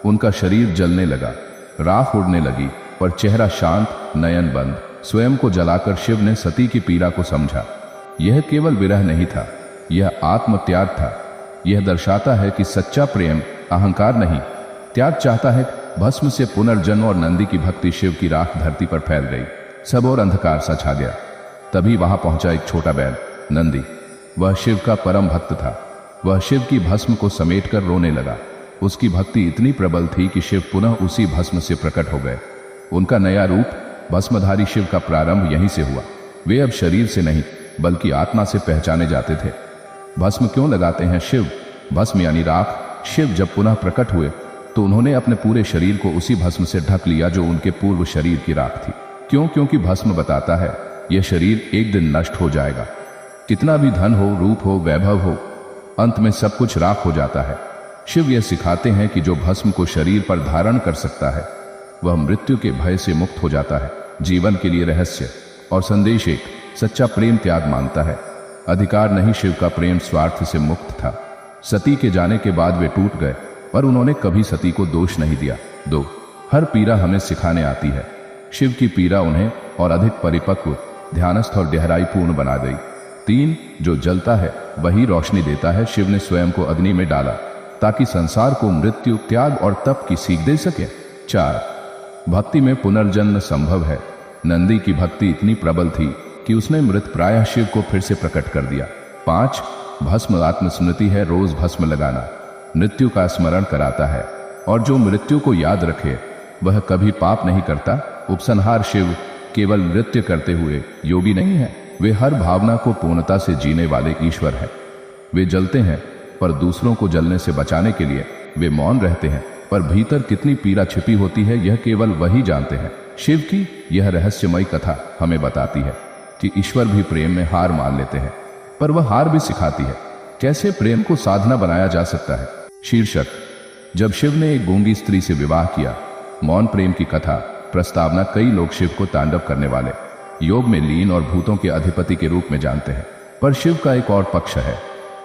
उनका शरीर जलने लगा, राख उड़ने लगी, पर चेहरा शांत, नयन बंद। स्वयं को जलाकर शिव ने सती की पीड़ा को समझा। यह केवल विरह नहीं था, यह आत्मत्याग था। यह दर्शाता है कि सच्चा प्रेम अहंकार नहीं, त्याग चाहता है। भस्म से पुनर्जन्म और नंदी की भक्ति। शिव की राख धरती पर फैल गई, सब और अंधकार सा छा गया। तभी वहां पहुंचा एक छोटा बैल, नंदी। वह शिव का परम भक्त था। वह शिव की भस्म को समेटकर रोने लगा। उसकी भक्ति इतनी प्रबल थी कि शिव पुनः उसी भस्म से प्रकट हो गए। उनका नया रूप, भस्मधारी शिव का प्रारंभ यहीं से हुआ। वे अब शरीर से नहीं बल्कि आत्मा से पहचाने जाते थे। भस्म क्यों लगाते हैं शिव? भस्म यानी राख। शिव जब पुनः प्रकट हुए तो उन्होंने अपने पूरे शरीर को उसी भस्म से ढक लिया जो उनके पूर्व शरीर की राख थी। क्यों? क्योंकि भस्म बताता है यह शरीर एक दिन नष्ट हो जाएगा। कितना भी धन हो, रूप हो, वैभव हो, अंत में सब कुछ राख हो जाता है। शिव यह सिखाते हैं कि जो भस्म को शरीर पर धारण कर सकता है वह मृत्यु के भय से मुक्त हो जाता है। जीवन के लिए रहस्य और संदेश एक, सच्चा प्रेम त्याग मांगता है, अधिकार नहीं। शिव का प्रेम स्वार्थ से मुक्त था। सती के जाने के बाद वे टूट गए, पर उन्होंने कभी सती को दोष नहीं दिया। 2, हर पीड़ा हमें सिखाने आती है। शिव की पीड़ा उन्हें और अधिक परिपक्व, ध्यानस्थ और गहराई पूर्ण बना गई। 3, जो जलता है वही रोशनी देता है। शिव ने स्वयं को अग्नि में डाला ताकि संसार को मृत्यु, त्याग और तप की सीख दे सके। 4, भक्ति में पुनर्जन्म संभव है। नंदी की भक्ति इतनी प्रबल थी कि उसने मृत प्रायः शिव को फिर से प्रकट कर दिया। 5, भस्म आत्मस्मृति है। रोज भस्म लगाना मृत्यु का स्मरण कराता है, और जो मृत्यु को याद रखे वह कभी पाप नहीं करता। उपसंहार, शिव केवल नृत्य करते हुए योगी नहीं है, वे हर भावना को पूर्णता से जीने वाले ईश्वर हैं। वे जलते हैं पर दूसरों को जलने से बचाने के लिए। वे मौन रहते हैं पर भीतर कितनी पीड़ा छिपी होती है यह केवल वही जानते हैं। शिव की यह रहस्यमयी कथा हमें बताती है कि ईश्वर भी प्रेम में हार मान लेते हैं, पर वह हार भी सिखाती है कैसे प्रेम को साधना बनाया जा सकता है। शीर्षक, जब शिव ने एक गूंगी स्त्री से विवाह किया। मौन प्रेम की कथा। प्रस्तावना, कई लोग शिव को तांडव करने वाले, योग में लीन और भूतों के अधिपति के रूप में जानते हैं, पर शिव का एक और पक्ष है,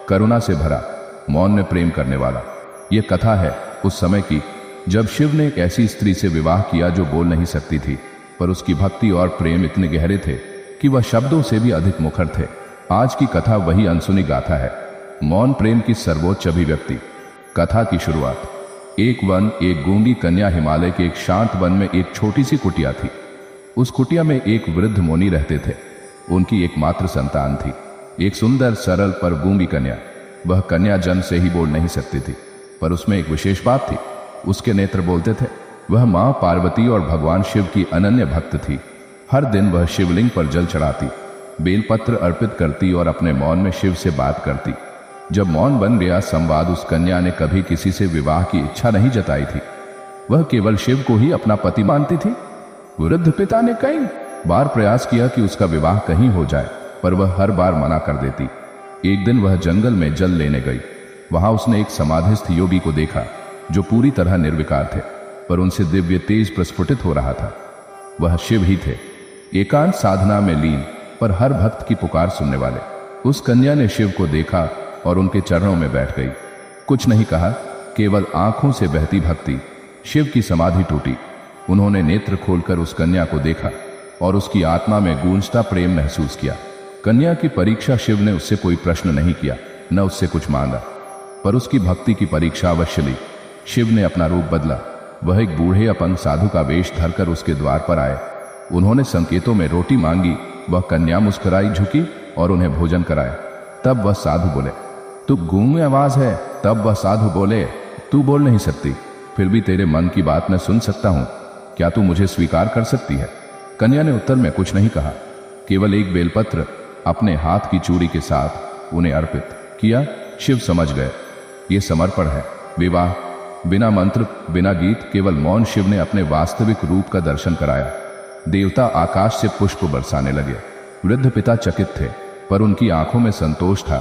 करुणा से भरा, मौन में प्रेम करने वाला। यह कथा है उस समय की जब शिव ने एक ऐसी स्त्री से विवाह किया जो बोल नहीं सकती थी, पर उसकी भक्ति और प्रेम इतने गहरे थे कि वह शब्दों से भी अधिक मुखर थे। आज की कथा वही अनसुनी गाथा है, मौन प्रेम की सर्वोच्च अभिव्यक्ति। कथा की शुरुआत। एक वन, एक गूंगी कन्या। हिमालय के एक शांत वन में एक छोटी सी कुटिया थी। उस कुटिया में एक वृद्ध मुनि रहते थे। उनकी एकमात्र संतान थी, एक सुंदर, सरल पर गूंगी कन्या। वह कन्या जन्म से ही बोल नहीं सकती थी, पर उसमें एक विशेष बात थी, उसके नेत्र बोलते थे। वह मां पार्वती और भगवान शिव की अनन्य भक्त थी। हर दिन वह शिवलिंग पर जल चढ़ाती, बेलपत्र अर्पित करती और अपने मौन में शिव से बात करती। जब मौन बन गया संवाद, उस कन्या ने कभी किसी से विवाह की इच्छा नहीं जताई थी। वह केवल शिव को ही अपना पति मानती थी। वृद्ध पिता ने कई बार प्रयास किया कि उसका विवाह कहीं हो जाए, पर वह हर बार मना कर देती। एक दिन वह जंगल में जल लेने गई। वहां उसने एक समाधिस्थ योगी को देखा जो पूरी तरह निर्विकार थे, पर उनसे दिव्य तेज प्रस्फुटित हो रहा था। वह शिव ही थे, एकांत साधना में लीन, पर हर भक्त की पुकार सुनने वाले। उस कन्या ने शिव को देखा और उनके चरणों में बैठ गई। कुछ नहीं कहा, केवल आंखों से बहती भक्ति। शिव की समाधि टूटी। उन्होंने नेत्र खोलकर उस कन्या को देखा और उसकी आत्मा में गूंजता प्रेम महसूस किया। कन्या की परीक्षा। शिव ने उससे कोई प्रश्न नहीं किया, न उससे कुछ मांगा, पर उसकी भक्ति की परीक्षा अवश्य ली। शिव ने अपना रूप बदला। वह एक बूढ़े अपंग साधु का वेश धरकर उसके द्वार पर आए। उन्होंने संकेतों में रोटी मांगी। वह कन्या मुस्कुराई, झुकी और उन्हें भोजन कराया। तब वह साधु बोले, तू गूंगी आवाज है। तब वह साधु बोले, तू बोल नहीं सकती, फिर भी तेरे मन की बात मैं सुन सकता हूं। क्या तू मुझे स्वीकार कर सकती है? कन्या ने उत्तर में कुछ नहीं कहा, केवल एक बेलपत्र अपने हाथ की चूड़ी के साथ उन्हें अर्पित किया। शिव समझ गए ये समर्पण है। विवाह बिना मंत्र बिना गीत, केवल मौन शिव ने अपने वास्तविक रूप का दर्शन कराया। देवता आकाश से पुष्प बरसाने लगे। वृद्ध पिता चकित थे, पर उनकी आंखों में संतोष था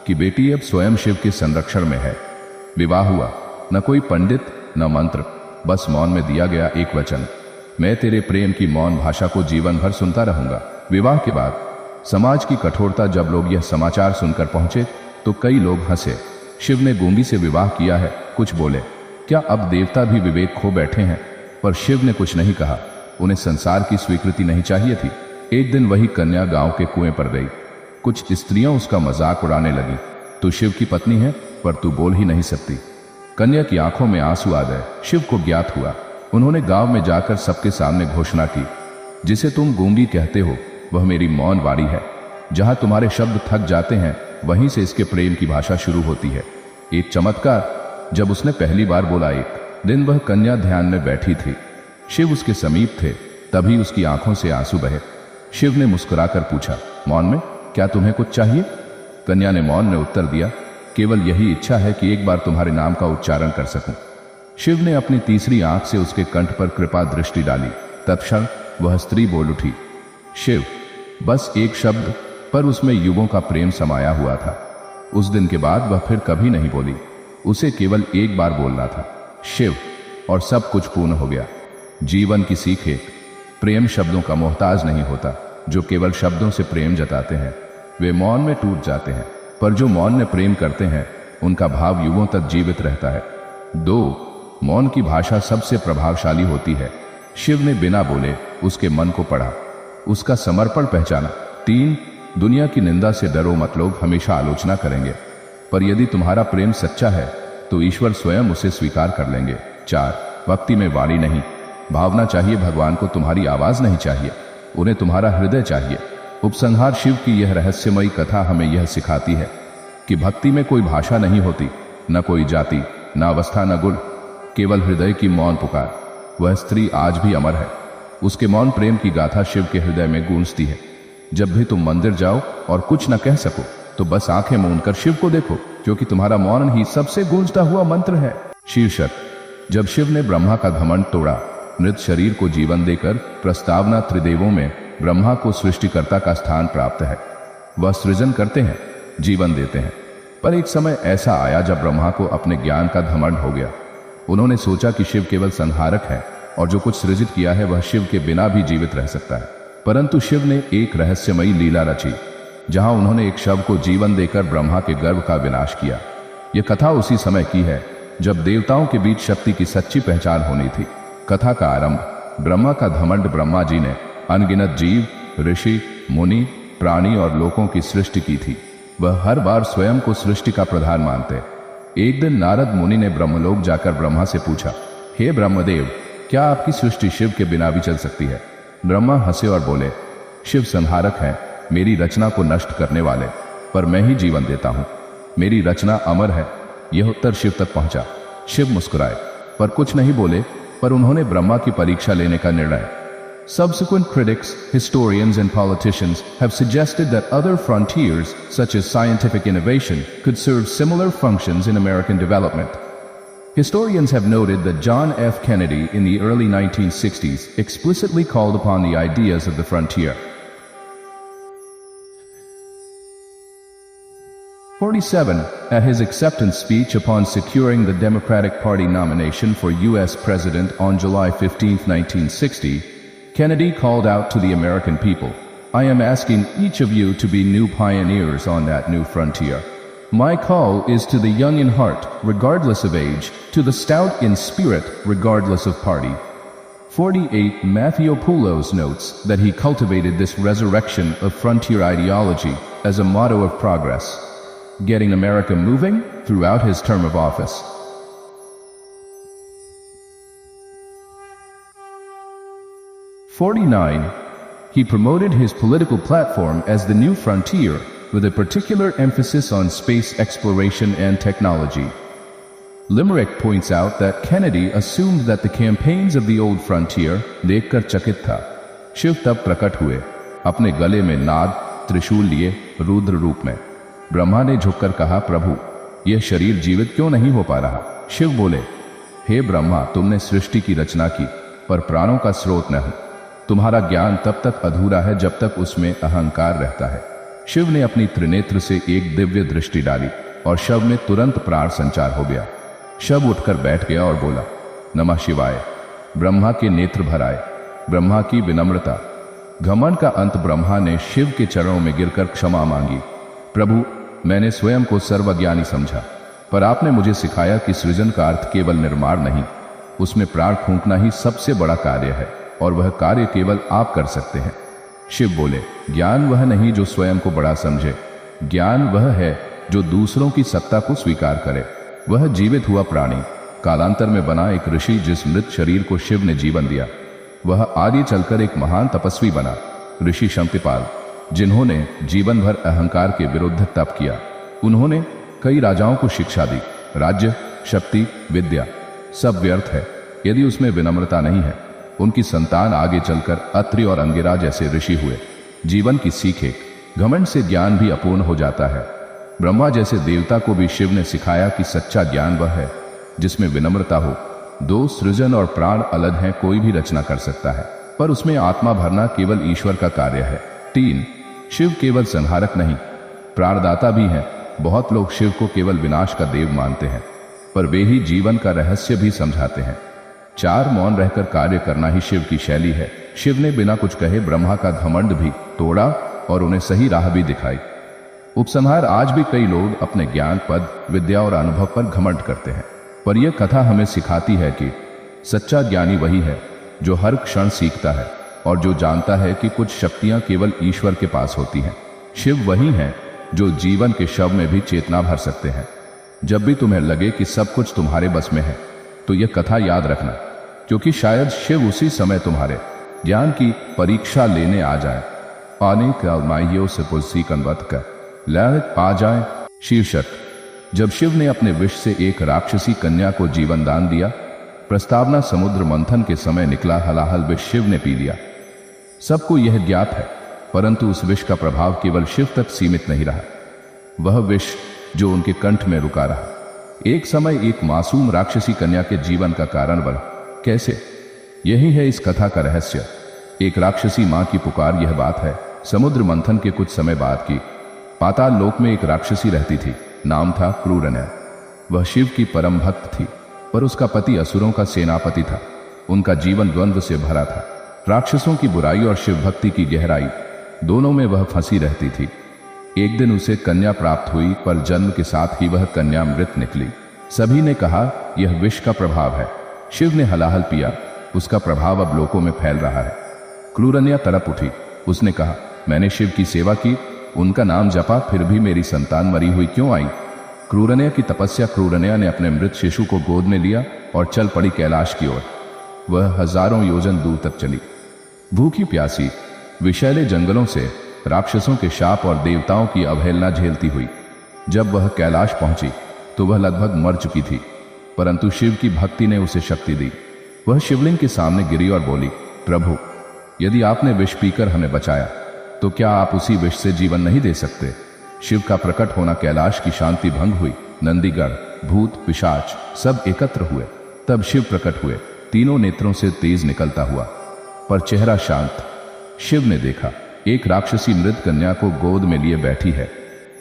कि बेटी अब स्वयं शिव के संरक्षण में है। विवाह हुआ, न कोई पंडित न मंत्र, बस मौन में दिया गया एक वचन, मैं तेरे प्रेम की मौन भाषा को जीवन भर सुनता रहूंगा। विवाह के बाद समाज की कठोरता, जब लोग यह समाचार सुनकर पहुंचे तो कई लोग हंसे। शिव ने गूंगी से विवाह किया है, कुछ बोले, क्या अब देवता भी विवेक खो बैठे हैं? पर शिव ने कुछ नहीं कहा। उन्हें संसार की स्वीकृति नहीं चाहिए थी। एक दिन वही कन्या गांव के कुएं पर गई। कुछ स्त्रियां उसका मजाक उड़ाने लगी, तू शिव की पत्नी है पर तू बोल ही नहीं सकती। कन्या की आंखों में आंसू आ गए। शिव को ज्ञात हुआ। उन्होंने गांव में जाकर सबके सामने घोषणा की, जिसे तुम गूंगी कहते हो वह मेरी मौन वाणी है। जहां तुम्हारे शब्द थक जाते हैं वहीं से इसके प्रेम की भाषा शुरू होती है। एक चमत्कार, जब उसने पहली बार बोला, एक दिन वह कन्या ध्यान में बैठी थी। शिव उसके समीप थे, तभी उसकी आंखों से आंसू बहे। शिव ने मुस्कुराकर पूछा, मौन में क्या तुम्हें कुछ चाहिए? कन्या ने मौन में उत्तर दिया, केवल यही इच्छा है कि एक बार तुम्हारे नाम का उच्चारण कर सकूं। शिव ने अपनी तीसरी आंख से उसके कंठ पर कृपा दृष्टि डाली। तत्क्षण वह स्त्री बोल उठी, शिव। बस एक शब्द, पर उसमें युगों का प्रेम समाया हुआ था। उस दिन के बाद वह फिर कभी नहीं बोली। उसे केवल एक बार बोलना था, शिव, और सब कुछ पूर्ण हो गया। जीवन की सीख एक, प्रेम शब्दों का मोहताज नहीं होता। जो केवल शब्दों से प्रेम जताते हैं वे मौन में टूट जाते हैं, पर जो मौन में प्रेम करते हैं उनका भाव युगों तक जीवित रहता है। 2. मौन की भाषा सबसे प्रभावशाली होती है। शिव ने बिना बोले उसके मन को पढ़ा, उसका समर्पण पहचाना। 3. दुनिया की निंदा से डरो मत, लोग हमेशा आलोचना करेंगे, पर यदि तुम्हारा प्रेम सच्चा है तो ईश्वर स्वयं उसे स्वीकार कर लेंगे। 4. भक्ति में वाणी नहीं, भावना चाहिए। भगवान को तुम्हारी आवाज नहीं चाहिए, उन्हें तुम्हारा हृदय चाहिए। उपसंहार, शिव की यह रहस्यमयी कथा हमें यह सिखाती है कि भक्ति में कोई भाषा नहीं होती, न कोई जाति, न अवस्था, न गुण, केवल हृदय की मौन पुकार। वह स्त्री आज भी अमर है। उसके मौन प्रेम की गाथा शिव के हृदय में गूंजती है। जब भी तुम मंदिर जाओ और कुछ न कह सको तो बस आंखें मूंद कर शिव को देखो, क्योंकि तुम्हारा मौन ही सबसे गूंजता हुआ मंत्र है। शीर्षक, जब शिव ने ब्रह्मा का घमंड तोड़ा। मृत शरीर को जीवन देकर प्रस्तावना, त्रिदेवों में ब्रह्मा को सृष्टिकर्ता का स्थान प्राप्त है। वह सृजन करते हैं, जीवन देते हैं। पर एक समय ऐसा आया जब ब्रह्मा को अपने ज्ञान का घमंड हो गया। उन्होंने सोचा कि शिव केवल संहारक है और जो कुछ सृजित किया है वह शिव के बिना भी जीवित रह सकता है। परंतु शिव ने एक रहस्यमयी लीला रची, जहां उन्होंने एक शव को जीवन देकर ब्रह्मा के गर्भ का विनाश किया। यह कथा उसी समय की है जब देवताओं के बीच शक्ति की सच्ची पहचान होनी थी। कथा का आरंभ, ब्रह्मा का घमंड। ब्रह्मा जी ने अनगिनत जीव, ऋषि, मुनि, प्राणी और लोगों की सृष्टि की थी। वह हर बार स्वयं को सृष्टि का प्रधान मानते। एक दिन नारद मुनि ने ब्रह्मलोक जाकर ब्रह्मा से पूछा, हे ब्रह्मदेव, क्या आपकी सृष्टि शिव के बिना भी चल सकती है? ब्रह्मा हंसे और बोले, शिव संहारक है, मेरी रचना को नष्ट करने वाले, पर मैं ही जीवन देता हूं। मेरी रचना अमर है। यह उत्तर शिव तक पहुंचा। शिव मुस्कुराए, पर कुछ नहीं बोले, पर उन्होंने ब्रह्मा की परीक्षा लेने का निर्णय। Subsequent critics, historians and politicians have suggested that other frontiers, such as scientific innovation, could serve similar functions in American development. Historians have noted that John F. Kennedy in the early 1960s explicitly called upon the ideas of the frontier. 47. At his acceptance speech upon securing the Democratic Party nomination for U.S. President on July 15, 1960, Kennedy called out to the American people, I am asking each of you to be new pioneers on that new frontier. My call is to the young in heart, regardless of age, to the stout in spirit, regardless of party. 48. Mattheopoulos notes that he cultivated this resurrection of frontier ideology as a motto of progress, getting America moving throughout his term of office. (49) He promoted his political platform as the new frontier, with a particular emphasis on space exploration and technology. Limerick points out that Kennedy assumed that the campaigns of the old frontier देखकर चकित था। शिव तब प्रकट हुए, अपने गले में नाद त्रिशूल लिए रुद्र रूप में। ब्रह्मा ने झुककर कहा, प्रभु यह शरीर जीवित क्यों नहीं हो पा रहा? शिव बोले, हे ब्रह्मा, तुमने सृष्टि की रचना की, पर प्राणों का स्रोत न हूं। तुम्हारा ज्ञान तब तक अधूरा है जब तक उसमें अहंकार रहता है। शिव ने अपनी त्रिनेत्र से एक दिव्य दृष्टि डाली और शव में तुरंत प्राण संचार हो गया। शव उठकर बैठ गया और बोला, नमः शिवाय। ब्रह्मा के नेत्र भर आए। ब्रह्मा की विनम्रता, घमंड का अंत। ब्रह्मा ने शिव के चरणों में गिरकर क्षमा मांगी। प्रभु, मैंने स्वयं को सर्वज्ञानी समझा, पर आपने मुझे सिखाया कि सृजन का अर्थ केवल निर्माण नहीं, उसमें प्राण फूंकना ही सबसे बड़ा कार्य है, और वह कार्य केवल आप कर सकते हैं। शिव बोले, ज्ञान वह नहीं जो स्वयं को बड़ा समझे, ज्ञान वह है जो दूसरों की सत्ता को स्वीकार करे। वह जीवित हुआ प्राणी, कालांतर में बना एक ऋषि, जिस मृत शरीर को शिव ने जीवन दिया। वह आगे चलकर एक महान तपस्वी बना, ऋषि शंतिपाल, जिन्होंने जीवन भर अहंकार के विरुद्ध तप किया। उन्होंने कई राजाओं को शिक्षा दी। राज्य, शक्ति, विद्या सब व्यर्थ है यदि उसमें विनम्रता नहीं है। उनकी संतान आगे चलकर अत्रि और अंगिरा जैसे ऋषि हुए। जीवन की सीख एक, घमंड से ज्ञान भी अपूर्ण हो जाता है। ब्रह्मा जैसे देवता को भी शिव ने सिखाया कि सच्चा ज्ञान वह है जिसमें विनम्रता हो। दो, सृजन और प्राण अलग हैं, कोई भी रचना कर सकता है, पर उसमें आत्मा भरना केवल ईश्वर का कार्य है। 3, शिव केवल संहारक नहीं, प्राणदाता भी हैं। बहुत लोग शिव को केवल विनाश का देव मानते हैं, पर वे ही जीवन का रहस्य भी समझाते हैं। 4, मौन रहकर कार्य करना ही शिव की शैली है। शिव ने बिना कुछ कहे ब्रह्मा का घमंड भी तोड़ा और उन्हें सही राह भी दिखाई। उपसंहार, आज भी कई लोग अपने ज्ञान, पद, विद्या और अनुभव पर घमंड करते हैं, पर यह कथा हमें सिखाती है कि सच्चा ज्ञानी वही है जो हर क्षण सीखता है और जो जानता है कि कुछ शक्तियां केवल ईश्वर के पास होती हैं। शिव वही हैं जो जीवन के शव में भी चेतना भर सकते हैं। जब भी तुम्हें लगे कि सब कुछ तुम्हारे बस में है, तो यह कथा याद रखना, क्योंकि शायद शिव उसी समय तुम्हारे ज्ञान की परीक्षा लेने आ जाए। पाने का माइयों से पुलसी कन्वत कर लहर आ जाए। शीर्षक, जब शिव ने अपने विष से एक राक्षसी कन्या को जीवन दान दिया। प्रस्तावना, समुद्र मंथन के समय निकला हलाहल विष शिव ने पी लिया। सबको यह ज्ञात है, परंतु उस विष का प्रभाव केवल शिव तक सीमित नहीं रहा। वह विष जो उनके कंठ में रुका रहा, एक समय एक मासूम राक्षसी कन्या के जीवन का कारण बना। कैसे? यही है इस कथा का रहस्य। एक राक्षसी मां की पुकार। यह बात है समुद्र मंथन के कुछ समय बाद की। पाताल लोक में एक राक्षसी रहती थी, नाम था क्रूरन्या। वह शिव की परम भक्त थी, पर उसका पति असुरों का सेनापति था। उनका जीवन द्वंद्व से भरा था, राक्षसों की बुराई और शिव भक्ति की गहराई, दोनों में वह फंसी रहती थी। एक दिन उसे कन्या प्राप्त हुई, पर जन्म के साथ ही वह कन्या मृत निकली। सभी ने कहा यह विष का प्रभाव है। शिव ने हलाहल पिया, उसका प्रभाव अब लोकों में फैल रहा है। क्रूरन्या तड़प उठी। उसने कहा, मैंने शिव की सेवा की, उनका नाम जपा, फिर भी मेरी संतान मरी हुई क्यों आई? क्रूरन्या की तपस्या। क्रूरन्या ने अपने मृत शिशु को गोद में लिया और चल पड़ी कैलाश की ओर। वह हजारों योजन दूर तक चली, भूखी प्यासी, विषैले जंगलों से राक्षसों के शाप और देवताओं की अवहेलना झेलती हुई। जब वह कैलाश पहुंची तो वह लगभग मर चुकी थी, परंतु शिव की भक्ति ने उसे शक्ति दी। वह शिवलिंग के सामने गिरी और बोली, प्रभु, यदि आपने विष पीकर हमें बचाया, तो क्या आप उसी विष से जीवन नहीं दे सकते? शिव का प्रकट होना, कैलाश की शांति भंग हुई। नंदीगढ़, भूत, पिशाच सब एकत्र हुए। तब शिव प्रकट हुए, तीनों नेत्रों से तेज निकलता हुआ, पर चेहरा शांत। शिव ने देखा एक राक्षसी मृत कन्या को गोद में लिए बैठी है।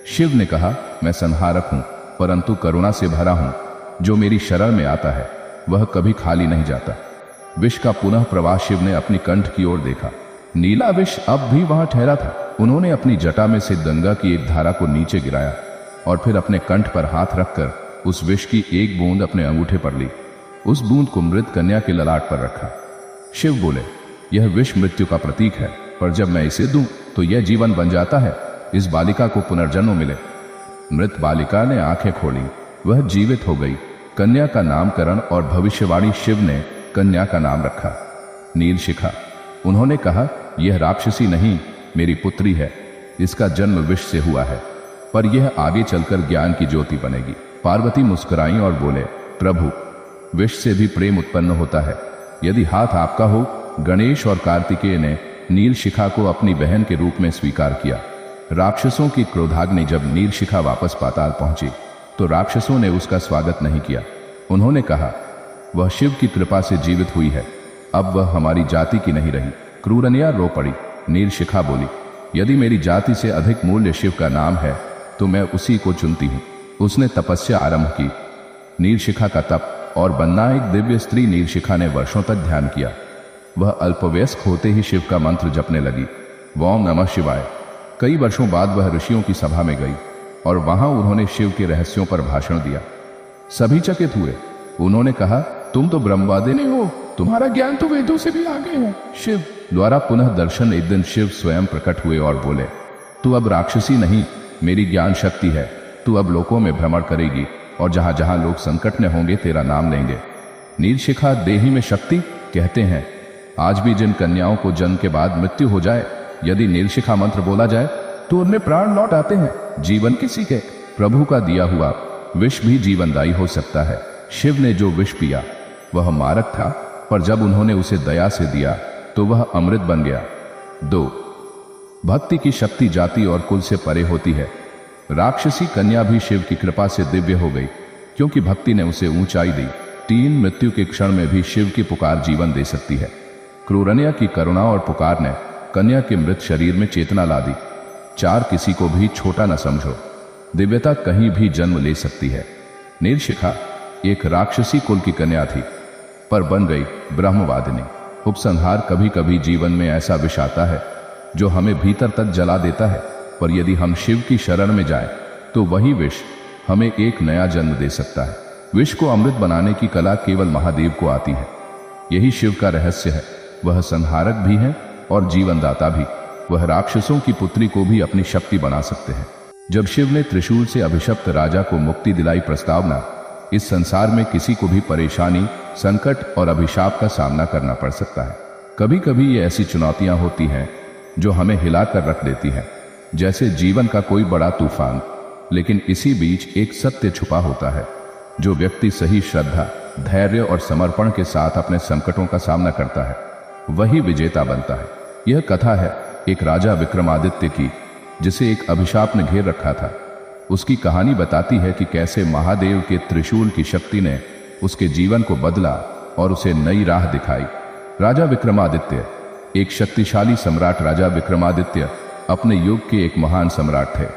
शिव ने कहा, मैं संहारक हूं, परंतु करुणा से भरा हूं। जो मेरी शरण में आता है वह कभी खाली नहीं जाता। विष का पुनः प्रवाह। शिव ने अपनी कंठ की ओर देखा, नीला विष अब भी वहां ठहरा था। उन्होंने अपनी जटा में से गंगा की एक धारा को नीचे गिराया और फिर अपने कंठ पर हाथ रखकर उस विष की एक बूंद अपने अंगूठे पर ली। उस बूंद को मृत कन्या के ललाट पर रखा। शिव बोले, यह विष मृत्यु का प्रतीक है, पर जब मैं इसे दूं तो यह जीवन बन जाता है। इस बालिका को पुनर्जन्म मिले। मृत बालिका ने आंखें खोली, वह जीवित हो गई। कन्या का नामकरण और भविष्यवाणी। शिव ने कन्या का नाम रखा नीलशिखा। उन्होंने कहा, यह राक्षसी नहीं, मेरी पुत्री है। इसका जन्म विष से हुआ है, पर यह आगे चलकर ज्ञान की ज्योति बनेगी। पार्वती मुस्कुराई और बोले, प्रभु, विष से भी प्रेम उत्पन्न होता है, यदि हाथ आपका हो। गणेश और कार्तिकेय ने नीलशिखा को अपनी बहन के रूप में स्वीकार किया। राक्षसों की क्रोधाग्नि जब नीरशिखा वापस पाताल पहुंची तो राक्षसों ने उसका स्वागत नहीं किया। उन्होंने कहा, वह शिव की कृपा से जीवित हुई है, अब वह हमारी जाति की नहीं रही। क्रूरनिया रो पड़ी। नीरशिखा बोली, यदि मेरी जाति से अधिक मूल्य शिव का नाम है तो मैं उसी को चुनती हूं। उसने तपस्या आरंभ की। नीरशिखा का तप और बनना एक दिव्य स्त्री नीरशिखा ने वर्षों तक ध्यान किया। वह अल्पवयस्क होते ही शिव का मंत्र जपने लगी, ओम नमः शिवाय। कई वर्षों बाद वह ऋषियों की सभा में गई और वहां उन्होंने शिव के रहस्यों पर भाषण दिया। सभी चकित हुए। उन्होंने कहा, तुम तो ब्रह्मवादिनी हो, तुम्हारा ज्ञान तो वेदों से भी आगे है। शिव द्वारा पुनः दर्शन। एक दिन शिव स्वयं प्रकट हुए और बोले, तू अब राक्षसी नहीं, मेरी ज्ञान शक्ति है। तू अब लोकों में भ्रमण करेगी और जहां जहां लोग संकट में होंगे तेरा नाम लेंगे। नीरशिखा देही में शक्ति। कहते हैं आज भी जिन कन्याओं को जन्म के बाद मृत्यु हो जाए, यदि नीरशिखा मंत्र बोला जाए तो उनमें प्राण लौट आते हैं। जीवन किसी के प्रभु का दिया हुआ विष भी जीवनदायी हो सकता है। शिव ने जो विष पिया वह मारक था, पर जब उन्होंने उसे दया से दिया तो वह अमृत बन गया। 2. भक्ति की शक्ति जाति और कुल से परे होती है। राक्षसी कन्या भी शिव की कृपा से दिव्य हो गई क्योंकि भक्ति ने उसे ऊंचाई दी। 3. मृत्यु के क्षण में भी शिव की पुकार जीवन दे सकती है। क्रूरनिया की करुणा और पुकार ने कन्या के मृत शरीर में चेतना ला दी। 4. किसी को भी छोटा न समझो, दिव्यता कहीं भी जन्म ले सकती है। नीरशिखा एक राक्षसी कुल की कन्या थी, पर बन गई ब्रह्मवादिनी। उपसंहार। कभी कभी जीवन में ऐसा विष आता है जो हमें भीतर तक जला देता है, पर यदि हम शिव की शरण में जाएं, तो वही विष हमें एक नया जन्म दे सकता है। विष को अमृत बनाने की कला केवल महादेव को आती है। यही शिव का रहस्य है। वह संहारक भी है और जीवनदाता भी। वह राक्षसों की पुत्री को भी अपनी शक्ति बना सकते हैं। जब शिव ने त्रिशूल से अभिशप्त राजा को मुक्ति दिलाई प्रस्तावना, इस संसार में किसी को भी परेशानी, संकट और अभिशाप का सामना करना पड़ सकता है। कभी कभी ये ऐसी चुनौतियां होती हैं जो हमें हिलाकर रख देती हैं, जैसे जीवन का कोई बड़ा तूफान। लेकिन इसी बीच एक सत्य छुपा होता है। जो व्यक्ति सही श्रद्धा, धैर्य और समर्पण के साथ अपने संकटों का सामना करता है, वही विजेता बनता है। यह कथा है एक राजा विक्रमादित्य की, जिसे एक अभिशाप ने घेर रखा था। उसकी कहानी बताती है कि कैसे महादेव के त्रिशूल की शक्ति ने उसके जीवन को बदला और उसे नई राह दिखाई। राजा विक्रमादित्य एक शक्तिशाली सम्राट। राजा विक्रमादित्य अपने युग के एक महान सम्राट थे।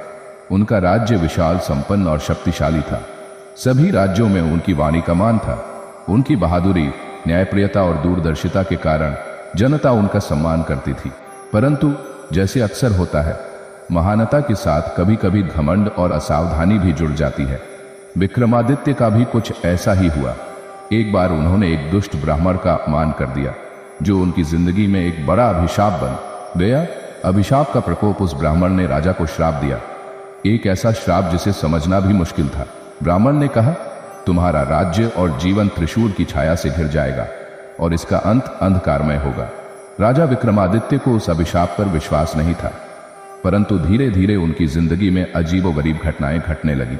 उनका राज्य विशाल, संपन्न और शक्तिशाली था। सभी राज्यों में उनकी वाणी का मान था। उनकी बहादुरी, न्यायप्रियता और दूरदर्शिता के कारण जनता उनका सम्मान करती थी। परंतु जैसे अक्सर होता है, महानता के साथ कभी कभी घमंड और असावधानी भी जुड़ जाती है। विक्रमादित्य का भी कुछ ऐसा ही हुआ। एक बार उन्होंने एक दुष्ट ब्राह्मण का अपमान कर दिया, जो उनकी जिंदगी में एक बड़ा अभिशाप बन गया। अभिशाप का प्रकोप उस ब्राह्मण ने राजा को श्राप दिया, एक ऐसा श्राप जिसे समझना भी मुश्किल था। ब्राह्मण ने कहा, तुम्हारा राज्य और जीवन त्रिशूल की छाया से घिर जाएगा और इसका अंत अंधकारमय होगा। राजा विक्रमादित्य को उस अभिशाप पर विश्वास नहीं था, परंतु धीरे धीरे उनकी जिंदगी में अजीबोगरीब घटनाएं घटने लगी।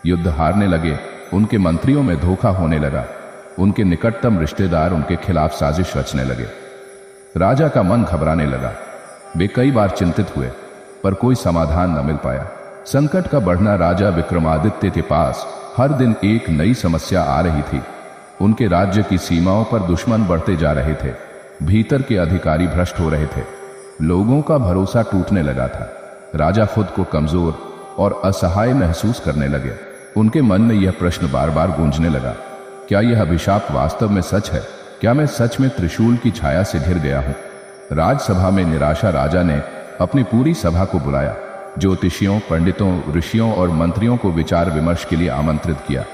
युद्ध हारने लगे, उनके मंत्रियों में धोखा होने लगा, उनके निकटतम रिश्तेदार उनके खिलाफ साजिश रचने लगे। राजा का मन घबराने लगा। वे कई बार चिंतित हुए, पर कोई समाधान न मिल पाया। संकट का बढ़ना राजा विक्रमादित्य के पास हर दिन एक नई समस्या आ रही थी। उनके राज्य की सीमाओं पर दुश्मन बढ़ते जा रहे थे, भीतर के अधिकारी भ्रष्ट हो रहे थे, लोगों का भरोसा टूटने लगा था। राजा खुद को कमजोर और असहाय महसूस करने लगे। उनके मन में यह प्रश्न बार बार गूंजने लगा, क्या यह अभिशाप वास्तव में सच है? क्या मैं सच में त्रिशूल की छाया से घिर गया हूं? राजसभा में निराशा राजा ने अपनी पूरी सभा को बुलाया। ज्योतिषियों, पंडितों, ऋषियों और मंत्रियों को विचार विमर्श के लिए आमंत्रित किया।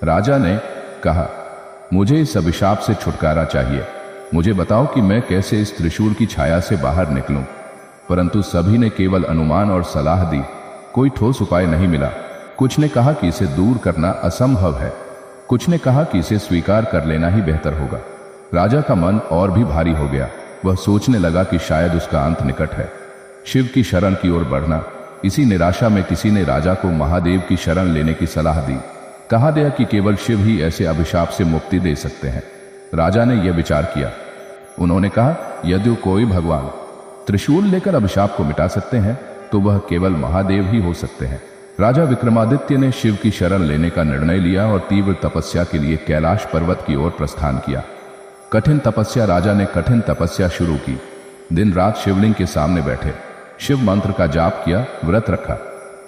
राजा ने कहा, मुझे इस अभिशाप से छुटकारा चाहिए। मुझे बताओ कि मैं कैसे इस त्रिशूल की छाया से बाहर निकलूं। परंतु सभी ने केवल अनुमान और सलाह दी, कोई ठोस उपाय नहीं मिला। कुछ ने कहा कि इसे दूर करना असंभव है, कुछ ने कहा कि इसे स्वीकार कर लेना ही बेहतर होगा। राजा का मन और भी भारी हो गया। वह सोचने लगा कि शायद उसका अंत निकट है, शिव की शरण की ओर बढ़ना। इसी निराशा में किसी ने राजा को महादेव की शरण लेने की सलाह दी। कहा गया कि केवल शिव ही ऐसे अभिशाप से मुक्ति दे सकते हैं। राजा ने यह विचार किया। उन्होंने कहा, यदि कोई भगवान त्रिशूल लेकर अभिशाप को मिटा सकते हैं तो वह केवल महादेव ही हो सकते हैं। राजा विक्रमादित्य ने शिव की शरण लेने का निर्णय लिया और तीव्र तपस्या के लिए कैलाश पर्वत की ओर प्रस्थान किया। कठिन तपस्या। राजा ने कठिन तपस्या शुरू की। दिन रात शिवलिंग के सामने बैठे, शिव मंत्र का जाप किया, व्रत रखा।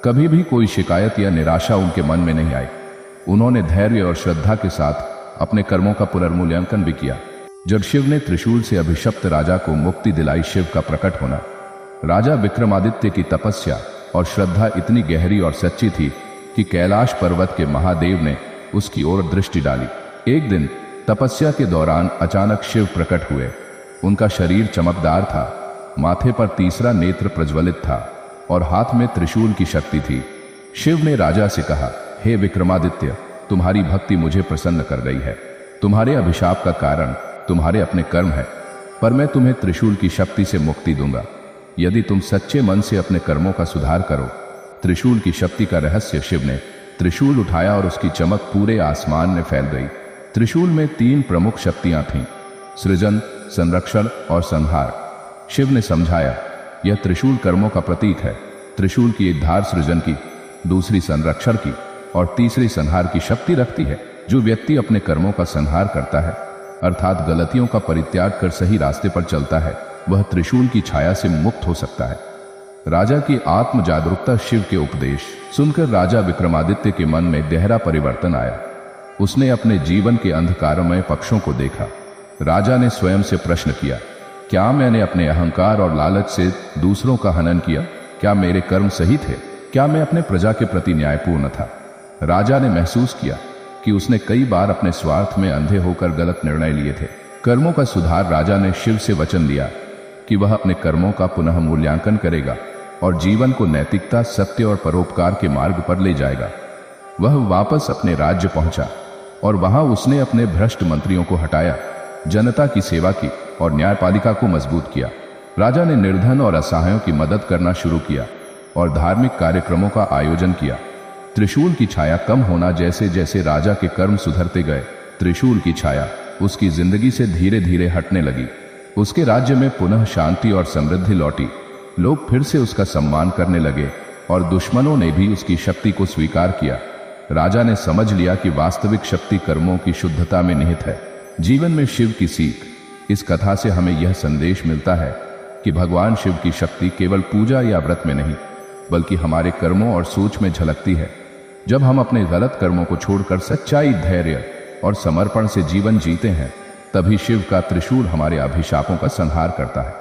कभी भी कोई शिकायत या निराशा उनके मन में नहीं आई। उन्होंने धैर्य और श्रद्धा के साथ अपने कर्मों का पुनर्मूल्यांकन भी किया। जब शिव ने त्रिशूल से अभिशप्त राजा को मुक्ति दिलाई, शिव का प्रकट होना, राजा विक्रमादित्य की तपस्या और श्रद्धा इतनी गहरी और सच्ची थी कि कैलाश पर्वत के महादेव ने उसकी ओर दृष्टि डाली। एक दिन तपस्या के दौरान अचानक शिव प्रकट हुए। उनका शरीर चमकदार था, माथे पर तीसरा नेत्र प्रज्वलित था और हाथ में त्रिशूल की शक्ति थी। शिव ने राजा से कहा, हे विक्रमादित्य, तुम्हारी भक्ति मुझे प्रसन्न कर गई है। तुम्हारे अभिशाप का कारण तुम्हारे अपने कर्म है, पर मैं तुम्हें त्रिशूल की शक्ति से मुक्ति दूंगा यदि तुम सच्चे मन से अपने कर्मों का सुधार करो। त्रिशूल की शक्ति का रहस्य। शिव ने त्रिशूल उठाया और उसकी चमक पूरे आसमान में फैल गई। त्रिशूल में 3 प्रमुख शक्तियां थीं, सृजन, संरक्षण और संहार। शिव ने समझाया, यह त्रिशूल कर्मों का प्रतीक है। त्रिशूल की एक धार सृजन की, दूसरी संरक्षण की और तीसरी संहार की शक्ति रखती है। जो व्यक्ति अपने कर्मों का संहार करता है, अर्थात गलतियों का परित्याग कर सही रास्ते पर चलता है, वह त्रिशूल की छाया से मुक्त हो सकता है। राजा की आत्म जागरूकता। शिव के उपदेश सुनकर राजा विक्रमादित्य के मन में गहरा परिवर्तन आया। उसने अपने जीवन के अंधकारमय पक्षों को देखा। राजा ने स्वयं से प्रश्न किया, क्या मैंने अपने अहंकार और लालच से दूसरों का हनन किया? क्या मेरे कर्म सही थे? क्या मैं अपने प्रजा के प्रति न्यायपूर्ण था? राजा ने महसूस किया कि उसने कई बार अपने स्वार्थ में अंधे होकर गलत निर्णय लिए थे। कर्मों का सुधार। राजा ने शिव से वचन लिया कि वह अपने कर्मों का पुनः मूल्यांकन करेगा और जीवन को नैतिकता, सत्य और परोपकार के मार्ग पर ले जाएगा। वह वापस अपने राज्य पहुंचा और वहां उसने अपने भ्रष्ट मंत्रियों को हटाया, जनता की सेवा की और न्यायपालिका को मजबूत किया। राजा ने निर्धन और असहायों की मदद करना शुरू किया और धार्मिक कार्यक्रमों का आयोजन किया। त्रिशूल की छाया कम होना। जैसे जैसे राजा के कर्म सुधरते गए, त्रिशूल की छाया उसकी जिंदगी से धीरे धीरे हटने लगी। उसके राज्य में पुनः शांति और समृद्धि लौटी। लोग फिर से उसका सम्मान करने लगे और दुश्मनों ने भी उसकी शक्ति को स्वीकार किया। राजा ने समझ लिया कि वास्तविक शक्ति कर्मों की शुद्धता में निहित है। जीवन में शिव की सीख। इस कथा से हमें यह संदेश मिलता है कि भगवान शिव की शक्ति केवल पूजा या व्रत में नहीं, बल्कि हमारे कर्मों और सोच में झलकती है। जब हम अपने गलत कर्मों को छोड़कर सच्चाई, धैर्य और समर्पण से जीवन जीते हैं, तभी शिव का त्रिशूल हमारे अभिशापों का संहार करता है।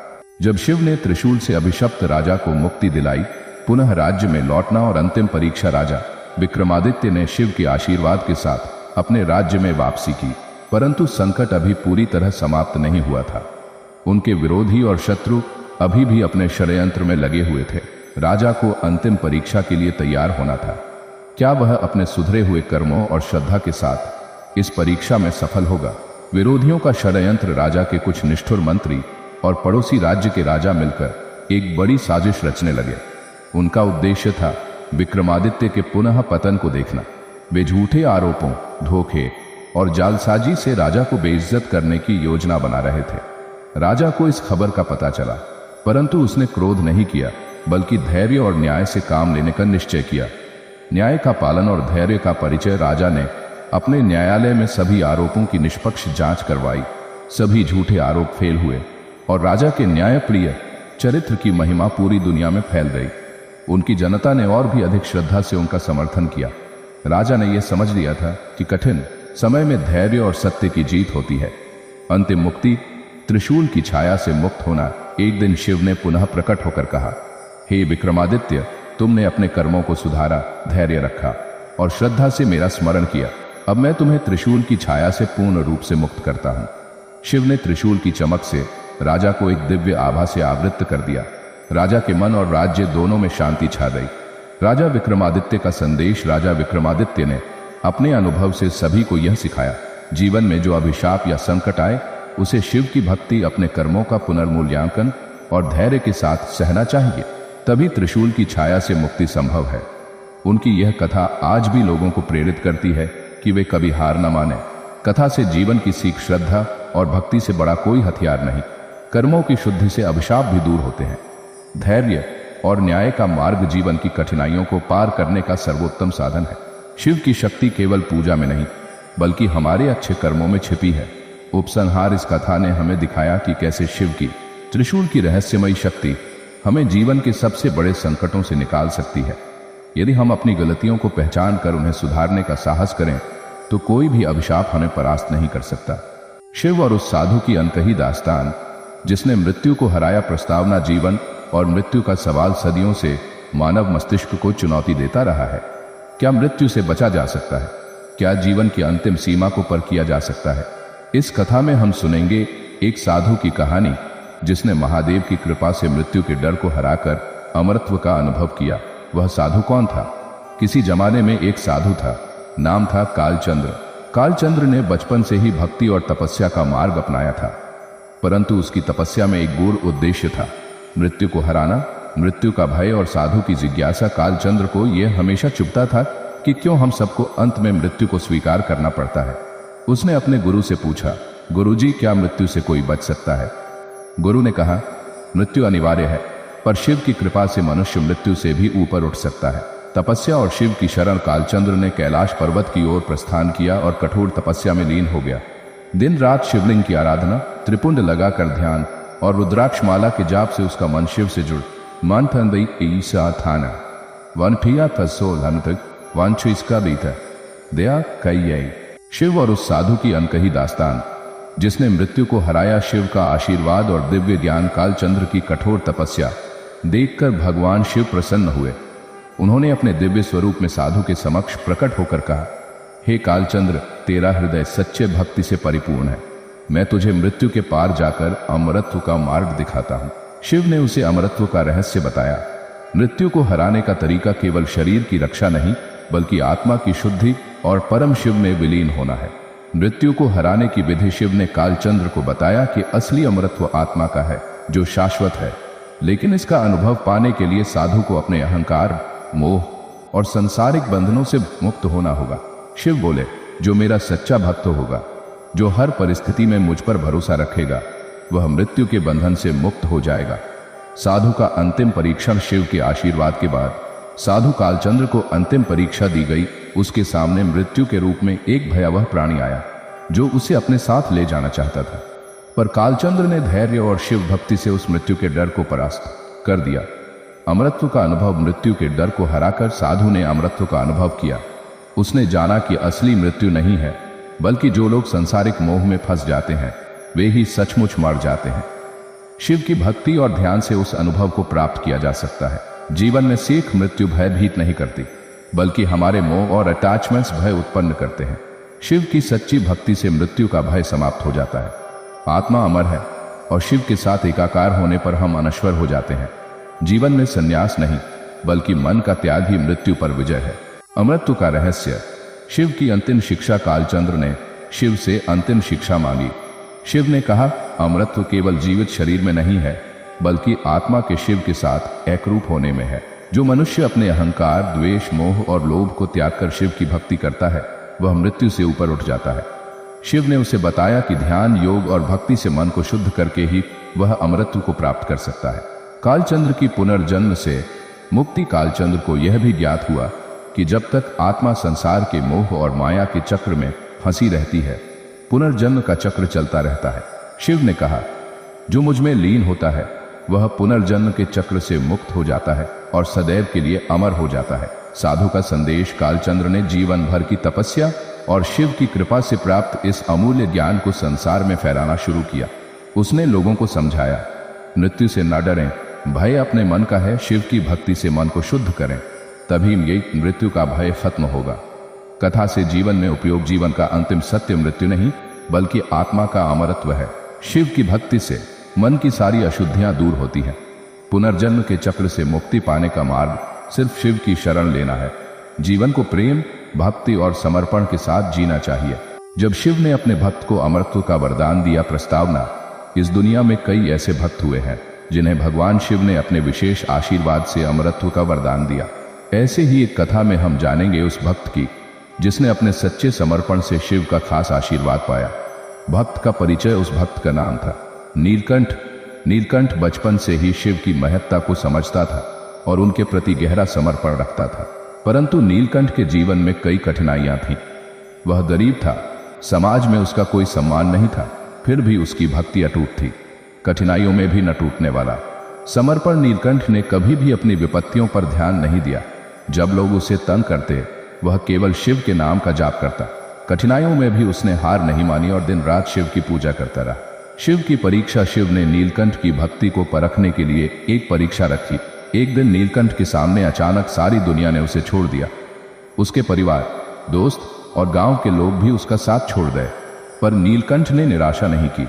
जब शिव ने त्रिशूल से अभिशप्त राजा को मुक्ति दिलाई, पुनः राज्य में लौटना और अंतिम परीक्षा। राजा विक्रमादित्य ने शिव के आशीर्वाद के साथ अपने राज्य में वापसी की, परंतु संकट अभी पूरी तरह समाप्त नहीं हुआ था। उनके विरोधी और शत्रु अभी भी अपने षड्यंत्र में लगे हुए थे। राजा को अंतिम परीक्षा के लिए तैयार होना था। क्या वह अपने सुधरे हुए कर्मों और श्रद्धा के साथ इस परीक्षा में सफल होगा? विरोधियों का षड्यंत्र। राजा के कुछ निष्ठुर मंत्री और पड़ोसी राज्य के राजा मिलकर एक बड़ी साजिश रचने लगे। उनका उद्देश्य था विक्रमादित्य के पुनः पतन को देखना। वे झूठे आरोपों, धोखे और जालसाजी से राजा को बेइज्जत करने की योजना बना रहे थे। राजा को इस खबर का पता चला, परंतु उसने क्रोध नहीं किया, बल्कि धैर्य और न्याय से काम लेने का निश्चय किया। न्याय का पालन और धैर्य का परिचय। राजा ने अपने न्यायालय में सभी आरोपों की निष्पक्ष जांच करवाई। सभी झूठे आरोप फेल हुए और राजा के न्यायप्रिय चरित्र की महिमा पूरी दुनिया में फैल गई। उनकी जनता ने और भी अधिक श्रद्धा से उनका समर्थन किया। राजा ने यह समझ लिया था कि कठिन समय में धैर्य और सत्य की जीत होती है। अंतिम मुक्ति। त्रिशूल की छाया से मुक्त होना। एक दिन शिव ने पुनः प्रकट होकर कहा, हे विक्रमादित्य, तुमने अपने कर्मों को सुधारा, धैर्य रखा और श्रद्धा से मेरा स्मरण किया। अब मैं तुम्हें त्रिशूल की छाया से पूर्ण रूप से मुक्त करता हूं। शिव ने त्रिशूल की चमक से राजा को एक दिव्य आभा से आवृत्त कर दिया। राजा के मन और राज्य दोनों में शांति छा गई। राजा विक्रमादित्य का संदेश। राजा विक्रमादित्य ने अपने अनुभव से सभी को यह सिखाया, जीवन में जो अभिशाप या संकट आए, उसे शिव की भक्ति, अपने कर्मों का पुनर्मूल्यांकन और धैर्य के साथ सहना चाहिए। तभी त्रिशूल की छाया से मुक्ति संभव है। उनकी यह कथा आज भी लोगों को प्रेरित करती है कि वे कभी हार न माने। कथा से जीवन की सीख। श्रद्धा और भक्ति से बड़ा कोई हथियार नहीं। कर्मों की शुद्धि से अभिशाप भी दूर होते हैं। धैर्य। और न्याय का मार्ग जीवन की कठिनाइयों को पार करने का सर्वोत्तम साधन है। शिव की शक्ति केवल पूजा में नहीं बल्कि हमारे अच्छे कर्मों में छिपी है। उपसंहार इस कथा ने हमें दिखाया कि कैसे शिव की त्रिशूल की रहस्यमयी शक्ति हमें जीवन के सबसे बड़े संकटों से निकाल सकती है। यदि हम अपनी गलतियों को पहचान कर उन्हें सुधारने का साहस करें तो कोई भी अभिशाप हमें परास्त नहीं कर सकता। शिव और उस साधु की अनकही दास्तान जिसने मृत्यु को हराया प्रस्तावना जीवन और मृत्यु का सवाल सदियों से मानव मस्तिष्क को चुनौती देता रहा है। क्या मृत्यु से बचा जा सकता है? क्या जीवन की अंतिम सीमा को पार किया जा सकता है? इस कथा में हम सुनेंगे एक साधु की कहानी जिसने महादेव की कृपा से मृत्यु के डर को हराकर अमरत्व का अनुभव किया। वह साधु कौन था? किसी जमाने में एक साधु था, नाम था कालचंद्र। कालचंद्र ने बचपन से ही भक्ति और तपस्या का मार्ग अपनाया था, परंतु उसकी तपस्या में एक गूढ़ उद्देश्य था, मृत्यु को हराना। मृत्यु का भय और साधु की जिज्ञासा कालचंद्र को यह हमेशा चुभता था कि क्यों हम सबको अंत में मृत्यु को स्वीकार करना पड़ता है। उसने अपने गुरु से पूछा, गुरुजी, क्या मृत्यु से कोई बच सकता है? गुरु ने कहा, मृत्यु अनिवार्य है, पर शिव की कृपा से मनुष्य मृत्यु से भी ऊपर उठ सकता है। तपस्या और शिव की शरण कालचंद्र ने कैलाश पर्वत की ओर प्रस्थान किया और कठोर तपस्या में लीन हो गया। दिन रात शिवलिंग की आराधना, त्रिपुंड लगाकर ध्यान और रुद्राक्ष माला के जाप से उसका मन शिव से जुड़ मन थंदई ईसा थाना वन ठिया तसोल हंतक वन इसका बीता दया कई। शिव और उस साधु की अनकही दास्तान जिसने मृत्यु को हराया। शिव का आशीर्वाद और दिव्य ज्ञान। कालचंद्र की कठोर तपस्या देखकर भगवान शिव प्रसन्न हुए। उन्होंने अपने दिव्य स्वरूप में साधु के समक्ष प्रकट होकर कहा, हे कालचंद्र, तेरा हृदय सच्चे भक्ति से परिपूर्ण है। मैं तुझे मृत्यु के पार जाकर अमरत्व का मार्ग दिखाता हूं। शिव ने उसे अमरत्व का रहस्य बताया। मृत्यु को हराने का तरीका केवल शरीर की रक्षा नहीं बल्कि आत्मा की शुद्धि और परम शिव में विलीन होना है। मृत्यु को हराने की विधि शिव ने कालचंद्र को बताया कि असली अमरत्व आत्मा का है जो शाश्वत है, लेकिन इसका अनुभव पाने के लिए साधु को अपने अहंकार, मोह और सांसारिक बंधनों से मुक्त होना होगा। शिव बोले, जो मेरा सच्चा भक्त होगा, जो हर परिस्थिति में मुझ पर भरोसा रखेगा, वह मृत्यु के बंधन से मुक्त हो जाएगा। साधु का अंतिम परीक्षण। शिव के आशीर्वाद के बाद साधु कालचंद्र को अंतिम परीक्षा दी गई। उसके सामने मृत्यु के रूप में एक भयावह प्राणी आया जो उसे अपने साथ ले जाना चाहता था, पर कालचंद्र ने धैर्य और शिव भक्ति से उस मृत्यु के डर को परास्त कर दिया। अमरत्व का अनुभव। मृत्यु के डर को हराकर साधु ने अमरत्व का अनुभव किया। उसने जाना कि असली मृत्यु नहीं है बल्कि जो लोग सांसारिक मोह में फंस जाते हैं वे ही सचमुच मर जाते हैं। शिव की भक्ति और ध्यान से उस अनुभव को प्राप्त किया जा सकता है। जीवन में सीख मृत्यु भयभीत नहीं करती बल्कि हमारे मोह और अटैचमेंट्स भय उत्पन्न करते हैं। शिव की सच्ची भक्ति से मृत्यु का भय समाप्त हो जाता है। आत्मा अमर है और शिव के साथ एकाकार होने पर हम अनश्वर हो जाते हैं। जीवन में संन्यास नहीं बल्कि मन का त्याग ही मृत्यु पर विजय है। अमरत्व का रहस्य। शिव की अंतिम शिक्षा। कालचंद्र ने शिव से अंतिम शिक्षा मांगी। शिव ने कहा, अमरत्व केवल जीवित शरीर में नहीं है बल्कि आत्मा के शिव के साथ एकरूप होने में है। जो मनुष्य अपने अहंकार, द्वेष, मोह और लोभ को त्याग कर शिव की भक्ति करता है वह मृत्यु से ऊपर उठ जाता है। शिव ने उसे बताया कि ध्यान, योग और भक्ति से मन को शुद्ध करके ही वह अमरत्व को प्राप्त कर सकता है। कालचंद्र की पुनर्जन्म से मुक्ति। कालचंद्र को यह भी ज्ञात हुआ कि जब तक आत्मा संसार के मोह और माया के चक्र में फंसी रहती है, पुनर्जन्म का चक्र चलता रहता है। शिव ने कहा, जो मुझ में लीन होता है वह पुनर्जन्म के चक्र से मुक्त हो जाता है और सदैव के लिए अमर हो जाता है। साधु का संदेश। कालचंद्र ने जीवन भर की तपस्या और शिव की कृपा से प्राप्त इस अमूल्य ज्ञान को संसार में फैलाना शुरू किया। उसने लोगों को समझाया, मृत्यु से न डरें, भय अपने मन का है। शिव की भक्ति से मन को शुद्ध करें, तभी ये मृत्यु का भय खत्म होगा। कथा से जीवन में उपयोग। जीवन का अंतिम सत्य मृत्यु नहीं बल्कि आत्मा का अमरत्व है। शिव की भक्ति से मन की सारी अशुद्धियां दूर होती हैं। पुनर्जन्म के चक्र से मुक्ति पाने का मार्ग सिर्फ शिव की शरण लेना है। जीवन को प्रेम, भक्ति और समर्पण के साथ जीना चाहिए। जब शिव ने अपने भक्त को अमरत्व का वरदान दिया, प्रस्तावना। इस दुनिया में कई ऐसे भक्त हुए हैं जिन्हें भगवान शिव ने अपने विशेष आशीर्वाद से अमरत्व का वरदान दिया। ऐसे ही एक कथा में हम जानेंगे उस भक्त की जिसने अपने सच्चे समर्पण से शिव का खास आशीर्वाद पाया। भक्त का परिचय। उस भक्त का नाम था नीलकंठ। नीलकंठ बचपन से ही शिव की महत्ता को समझता था। और उनके प्रति गहरा समर्पण रखता था। परंतु नीलकंठ के जीवन में कई कठिनाइयां थीं। वह गरीब था, समाज में उसका कोई सम्मान नहीं था, फिर भी उसकी भक्ति अटूट थी, कठिनाइयों में भी न टूटने वाला। समर्पण नीलकंठ ने कभी भी अपनी विपत्तियों पर ध्यान नहीं दिया। जब लोग उसे तंग करते, वह केवल शिव के नाम का जाप करता। कठिनाइयों में भी उसने हार नहीं मानी और दिन रात शिव की पूजा करता रहा। शिव की परीक्षा। शिव ने नीलकंठ की भक्ति को परखने के लिए एक परीक्षा रखी। एक दिन नीलकंठ के सामने अचानक सारी दुनिया ने उसे छोड़ दिया। उसके परिवार, दोस्त और गांव के लोग भी उसका साथ छोड़ गए। पर नीलकंठ ने निराशा नहीं की,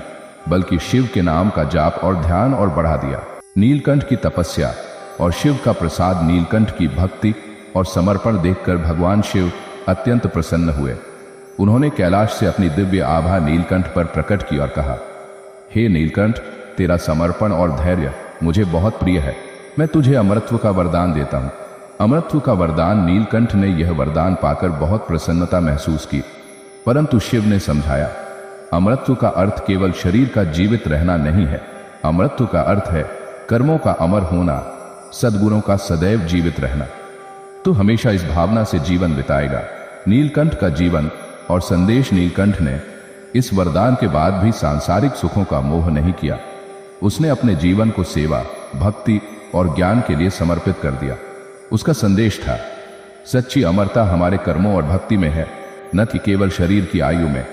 बल्कि शिव के नाम का जाप और ध्यान और बढ़ा दिया। नीलकंठ की तपस्या और शिव का प्रसाद। नीलकंठ की भक्ति और समर्पण देखकर भगवान शिव अत्यंत प्रसन्न हुए। उन्होंने कैलाश से अपनी दिव्य आभा नीलकंठ पर प्रकट की और कहा, हे नीलकंठ, तेरा समर्पण और धैर्य मुझे बहुत प्रिय है। मैं तुझे अमरत्व का वरदान देता हूँ। अमरत्व का वरदान। नीलकंठ ने यह वरदान पाकर बहुत प्रसन्नता महसूस की, परंतु शिव ने समझाया, अमरत्व का अर्थ केवल शरीर का जीवित रहना नहीं है। अमरत्व का अर्थ है कर्मों का अमर होना, सद्गुणों का सदैव जीवित रहना। तू हमेशा इस भावना से जीवन बिताएगा। नीलकंठ का जीवन और संदेश। नीलकंठ ने इस वरदान के बाद भी सांसारिक सुखों का मोह नहीं किया। उसने अपने जीवन को सेवा, भक्ति और ज्ञान के लिए समर्पित कर दिया। उसका संदेश था, सच्ची अमरता हमारे कर्मों और भक्ति में है, न कि केवल शरीर की आयु में।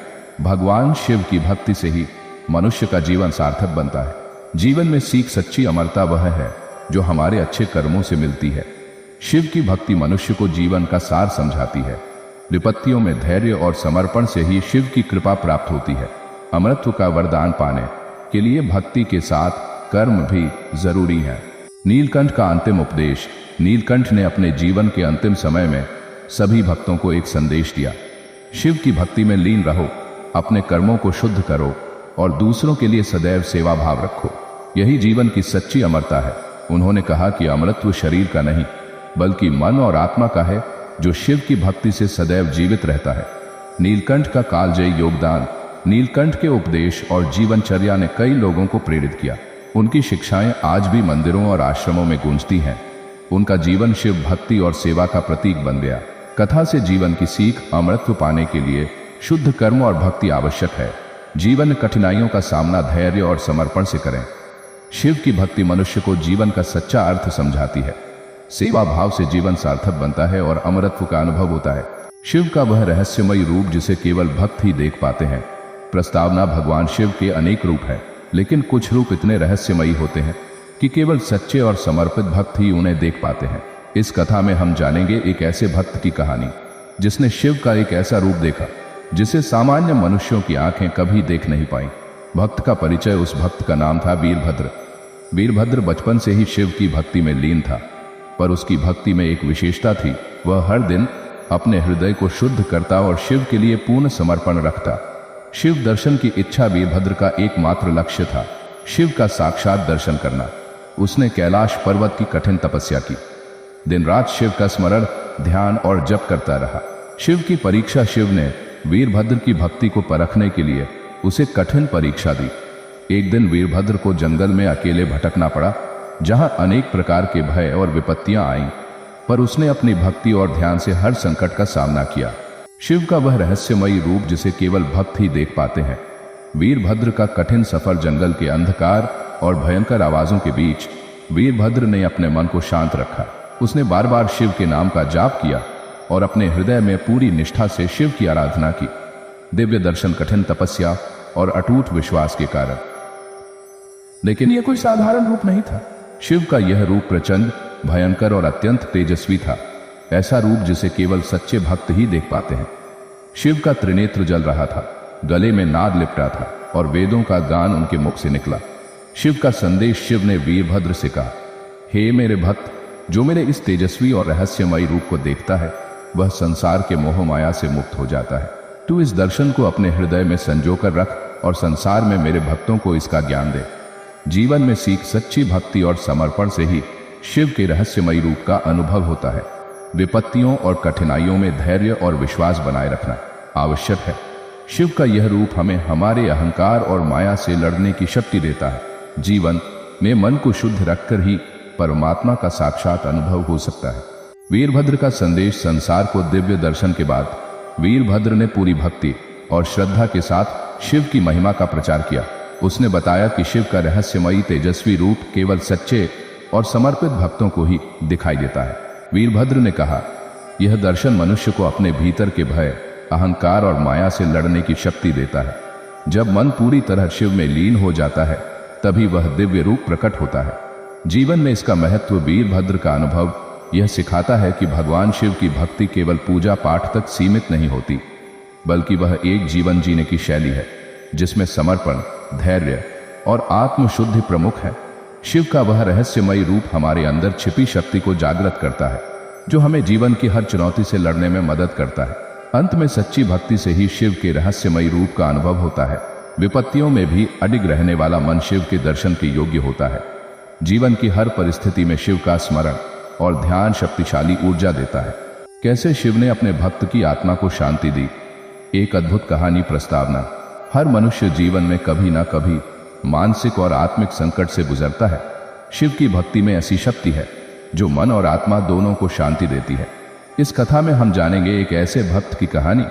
भगवान शिव की भक्ति से ही मनुष्य का जीवन सार्थक बनता है। जीवन में सीख। सच्ची अमरता वह है जो हमारे अच्छे कर्मों से मिलती है। शिव की भक्ति मनुष्य को जीवन का सार समझाती है। विपत्तियों में धैर्य और समर्पण से ही शिव की कृपा प्राप्त होती है। अमरत्व का वरदान पाने के लिए भक्ति के साथ कर्म भी जरूरी है। नीलकंठ का अंतिम उपदेश। नीलकंठ ने अपने जीवन के अंतिम समय में सभी भक्तों को एक संदेश दिया, शिव की भक्ति में लीन रहो, अपने कर्मों को शुद्ध करो और दूसरों के लिए सदैव सेवा भाव रखो। यही जीवन की सच्ची अमरता है। उन्होंने कहा कि अमरत्व शरीर का नहीं, बल्कि मन और आत्मा का है, जो शिव की भक्ति से सदैव जीवित रहता है। नीलकंठ का कालजयी योगदान। नीलकंठ के उपदेश और जीवनचर्या ने कई लोगों को प्रेरित किया। उनकी शिक्षाएं आज भी मंदिरों और आश्रमों में गूंजती हैं। उनका जीवन शिव भक्ति और सेवा का प्रतीक बन गया। कथा से जीवन की सीख। अमरत्व पाने के लिए शुद्ध कर्म और भक्ति आवश्यक है। जीवन में कठिनाइयों का सामना धैर्य और समर्पण से करें। शिव की भक्ति मनुष्य को जीवन का सच्चा अर्थ समझाती है। सेवा भाव से जीवन सार्थक बनता है और अमरत्व का अनुभव होता है। शिव का वह रहस्यमयी रूप जिसे केवल भक्त ही देख पाते हैं। प्रस्तावना। भगवान शिव के अनेक रूप हैं, लेकिन कुछ रूप इतने रहस्यमयी होते हैं कि केवल सच्चे और समर्पित भक्त ही उन्हें देख पाते हैं। इस कथा में हम जानेंगे एक ऐसे भक्त की कहानी जिसने शिव का एक ऐसा रूप देखा जिसे सामान्य मनुष्यों की आंखें कभी देख नहीं पाई। भक्त का परिचय। उस भक्त का नाम था वीरभद्र। वीरभद्र बचपन से ही शिव की भक्ति में लीन था, पर उसकी भक्ति में एक विशेषता थी। वह हर दिन अपने हृदय को शुद्ध करता और शिव के लिए पूर्ण समर्पण रखता। शिव दर्शन की इच्छा वीरभद्र का एकमात्र लक्ष्य था, शिव का साक्षात दर्शन करना। उसने कैलाश पर्वत की कठिन तपस्या की, दिन रात शिव का स्मरण, ध्यान और जप करता रहा। शिव की परीक्षा। शिव ने वीरभद्र की भक्ति को परखने के लिए उसे कठिन परीक्षा दी। एक दिन वीरभद्र को जंगल में अकेले भटकना पड़ा, जहां अनेक प्रकार के भय और विपत्तियां आईं, पर उसने अपनी भक्ति और ध्यान से हर संकट का सामना किया। शिव का वह रहस्यमयी रूप जिसे केवल भक्त ही देख पाते हैं। वीरभद्र का कठिन सफर। जंगल के अंधकार और भयंकर आवाजों के बीच वीरभद्र ने अपने मन को शांत रखा। उसने बार बार शिव के नाम का जाप किया और अपने हृदय में पूरी निष्ठा से शिव की आराधना की। दिव्य दर्शन, कठिन तपस्या और अटूट विश्वास के कारण। लेकिन यह कोई साधारण रूप नहीं था। शिव का यह रूप प्रचंड, भयंकर और अत्यंत तेजस्वी था। ऐसा रूप जिसे केवल सच्चे भक्त ही देख पाते हैं। शिव का त्रिनेत्र जल रहा था, गले में नाद लिपटा था और वेदों का गान उनके मुख से निकला। शिव का संदेश। शिव ने वीरभद्र से कहा, हे मेरे भक्त, जो मेरे इस तेजस्वी और रहस्यमयी रूप को देखता है वह संसार के मोह माया से मुक्त हो जाता है। तू इस दर्शन को अपने हृदय में संजो कर रख और संसार में मेरे भक्तों को इसका ज्ञान दे। जीवन में सीख। सच्ची भक्ति और समर्पण से ही शिव के रहस्यमयी रूप का अनुभव होता है। विपत्तियों और कठिनाइयों में धैर्य और विश्वास बनाए रखना आवश्यक है। शिव का यह रूप हमें हमारे अहंकार और माया से लड़ने की शक्ति देता है। जीवन में मन को शुद्ध रखकर ही परमात्मा का साक्षात अनुभव हो सकता है। वीरभद्र का संदेश संसार को दिव्य दर्शन के बाद वीरभद्र ने पूरी भक्ति और श्रद्धा के साथ शिव की महिमा का प्रचार किया। उसने बताया कि शिव का रहस्यमयी तेजस्वी रूप केवल सच्चे और समर्पित भक्तों को ही दिखाई देता है। वीरभद्र ने कहा, यह दर्शन मनुष्य को अपने भीतर के भय, अहंकार और माया से लड़ने की शक्ति देता है। जब मन पूरी तरह शिव में लीन हो जाता है तभी वह दिव्य रूप प्रकट होता है। जीवन में इसका महत्व वीरभद्र का अनुभव यह सिखाता है कि भगवान शिव की भक्ति केवल पूजा पाठ तक सीमित नहीं होती, बल्कि वह एक जीवन जीने की शैली है जिसमें समर्पण, धैर्य और आत्मशुद्धि प्रमुख है। शिव का वह रहस्यमयी रूप हमारे अंदर छिपी शक्ति को जागृत करता है, जो हमें जीवन की हर चुनौती से लड़ने में मदद करता है। अंत में सच्ची भक्ति से ही शिव के रहस्यमयी रूप का अनुभव होता है। विपत्तियों में भी अडिग रहने वाला मन शिव के दर्शन के योग्य होता है। जीवन की हर परिस्थिति में शिव का स्मरण और ध्यान शक्तिशाली ऊर्जा देता है। कैसे शिव ने अपने भक्त की आत्मा को शांति दी। एक अद्भुत कहानी प्रस्तावना। हर मनुष्य जीवन में कभी ना कभी मानसिक और आत्मिक संकट से गुजरता है। शिव की भक्ति में ऐसी शक्ति है जो मन और आत्मा दोनों को शांति देती है। इस कथा में हम जानेंगे एक ऐसे भक्त की कहानी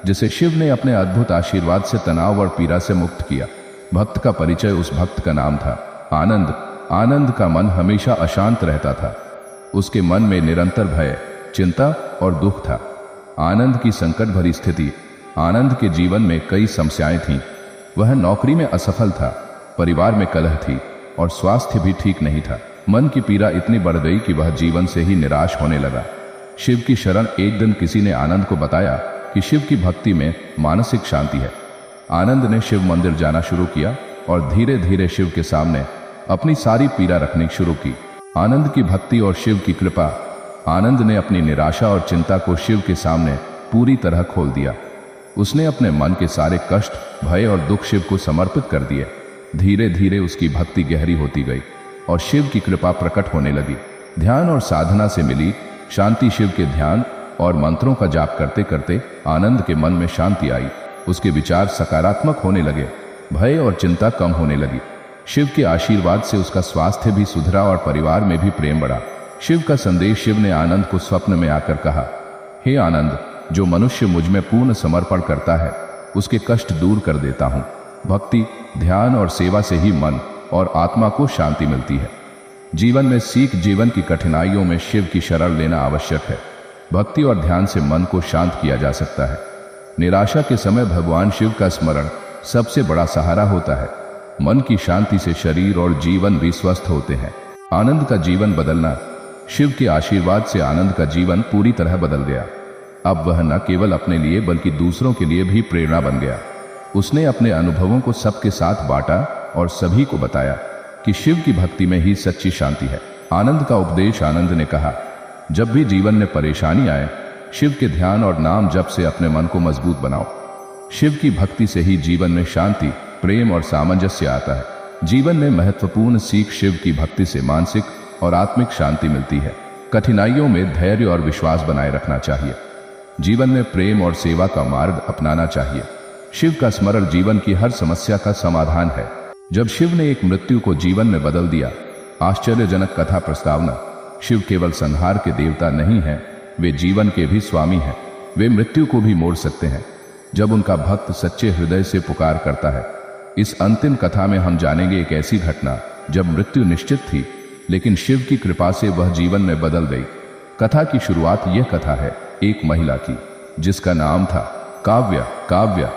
जिसे शिव ने अपने अद्भुत आशीर्वाद से तनाव और पीड़ा से मुक्त किया। भक्त का परिचय। उस भक्त का नाम था आनंद। आनंद का मन हमेशा अशांत रहता था। उसके मन में निरंतर भय, चिंता और दुख था। आनंद की संकट भरी स्थिति। आनंद के जीवन में कई समस्याएं थीं। वह नौकरी में असफल था, परिवार में कलह थी और स्वास्थ्य भी ठीक नहीं था। मन की पीड़ा इतनी बढ़ गई कि वह जीवन से ही निराश होने लगा। शिव की शरण। एक दिन किसी ने आनंद को बताया कि शिव की भक्ति में मानसिक शांति है। आनंद ने शिव मंदिर जाना शुरू किया और धीरे धीरे शिव के सामने अपनी सारी पीड़ा रखनी शुरू की। आनंद की भक्ति और शिव की कृपा। आनंद ने अपनी निराशा और चिंता को शिव के सामने पूरी तरह खोल दिया। उसने अपने मन के सारे कष्ट, भय और दुख शिव को समर्पित कर दिए। धीरे धीरे उसकी भक्ति गहरी होती गई और शिव की कृपा प्रकट होने लगी। ध्यान और साधना से मिली शांति। शिव के ध्यान और मंत्रों का जाप करते करते आनंद के मन में शांति आई। उसके विचार सकारात्मक होने लगे, भय और चिंता कम होने लगी। शिव के आशीर्वाद से उसका स्वास्थ्य भी सुधरा और परिवार में भी प्रेम बढ़ा। शिव का संदेश। शिव ने आनंद को स्वप्न में आकर कहा, हे आनंद, जो मनुष्य मुझ में पूर्ण समर्पण करता है उसके कष्ट दूर कर देता हूँ। भक्ति, ध्यान और सेवा से ही मन और आत्मा को शांति मिलती है। जीवन में सीख। जीवन की कठिनाइयों में शिव की शरण लेना आवश्यक है। भक्ति और ध्यान से मन को शांत किया जा सकता है। निराशा के समय भगवान शिव का स्मरण सबसे बड़ा सहारा होता है। मन की शांति से शरीर और जीवन भी स्वस्थ होते हैं। आनंद का जीवन बदलना। शिव के आशीर्वाद से आनंद का जीवन पूरी तरह बदल गया। अब वह न केवल अपने लिए बल्कि दूसरों के लिए भी प्रेरणा बन गया। उसने अपने अनुभवों को सबके साथ बांटा और सभी को बताया कि शिव की भक्ति में ही सच्ची शांति है। आनंद का उपदेश। आनंद ने कहा, जब भी जीवन में परेशानी आए, शिव के ध्यान और नाम जप से अपने मन को मजबूत बनाओ। शिव की भक्ति से ही जीवन में शांति, प्रेम और सामंजस्य आता है। जीवन में महत्वपूर्ण सीख। शिव की भक्ति से मानसिक और आत्मिक शांति मिलती है। कठिनाइयों में धैर्य और विश्वास बनाए रखना चाहिए। जीवन में प्रेम और सेवा का मार्ग अपनाना चाहिए। शिव का स्मरण जीवन की हर समस्या का समाधान है। जब शिव ने एक मृत्यु को जीवन में बदल दिया। आश्चर्यजनक कथा प्रस्तावना। शिव केवल संहार के देवता नहीं हैं, वे जीवन के भी स्वामी हैं। वे मृत्यु को भी मोड़ सकते हैं जब उनका भक्त सच्चे हृदय से पुकार करता है। इस अंतिम कथा में हम जानेंगे एक ऐसी घटना जब मृत्यु निश्चित थी, लेकिन शिव की कृपा से वह जीवन में बदल गई। कथा की शुरुआत यह कथा है एक महिला की जिसका नाम था काव्या।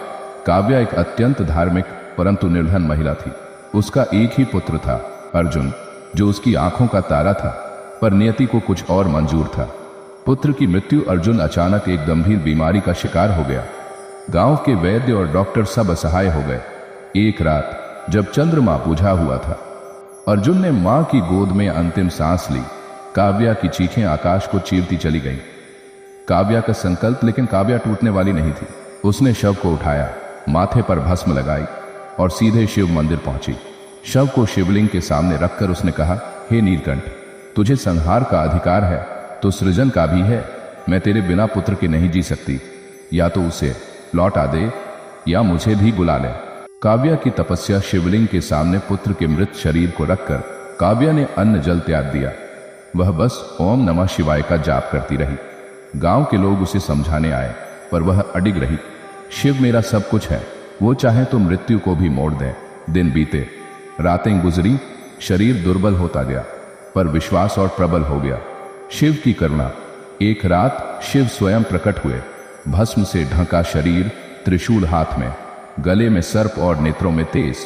काव्या एक अत्यंत धार्मिक परंतु निर्धन महिला थी। उसका एक ही पुत्र था, अर्जुन, जो उसकी आंखों का तारा था, पर नियति को कुछ और मंजूर था। पुत्र की मृत्यु। अर्जुन अचानक एक गंभीर बीमारी का शिकार हो गया। गांव के वैद्य और डॉक्टर सब असहाय हो गए। एक रात जब चंद्रमा बुझा हुआ था, अर्जुन ने मां की गोद में अंतिम सांस ली। काव्या की चीखें आकाश को चीरती चली गईं। काव्या का संकल्प। लेकिन काव्या टूटने वाली नहीं थी। उसने शव को उठाया, माथे पर भस्म लगाई और सीधे शिव मंदिर पहुंची। शव को शिवलिंग के सामने रखकर उसने कहा, हे नीलकंठ, तुझे संहार का अधिकार है तो सृजन का भी है। मैं तेरे बिना पुत्र के नहीं जी सकती। या तो उसे लौटा दे या मुझे भी बुला ले। काव्या की तपस्या। शिवलिंग के सामने पुत्र के मृत शरीर को रखकर काव्या ने अन्न जल त्याग दिया। वह बस ओम नमः शिवाय का जाप करती रही। गांव के लोग उसे समझाने आए, पर वह अडिग रही। शिव मेरा सब कुछ है, वो चाहे तो मृत्यु को भी मोड़ दे। दिन बीते, रातें गुजरी, शरीर दुर्बल होता गया, पर विश्वास और प्रबल हो गया। शिव की करुणा। एक रात शिव स्वयं प्रकट हुए, भस्म से ढका शरीर, त्रिशूल हाथ में, गले में सर्प और नेत्रों में तेज।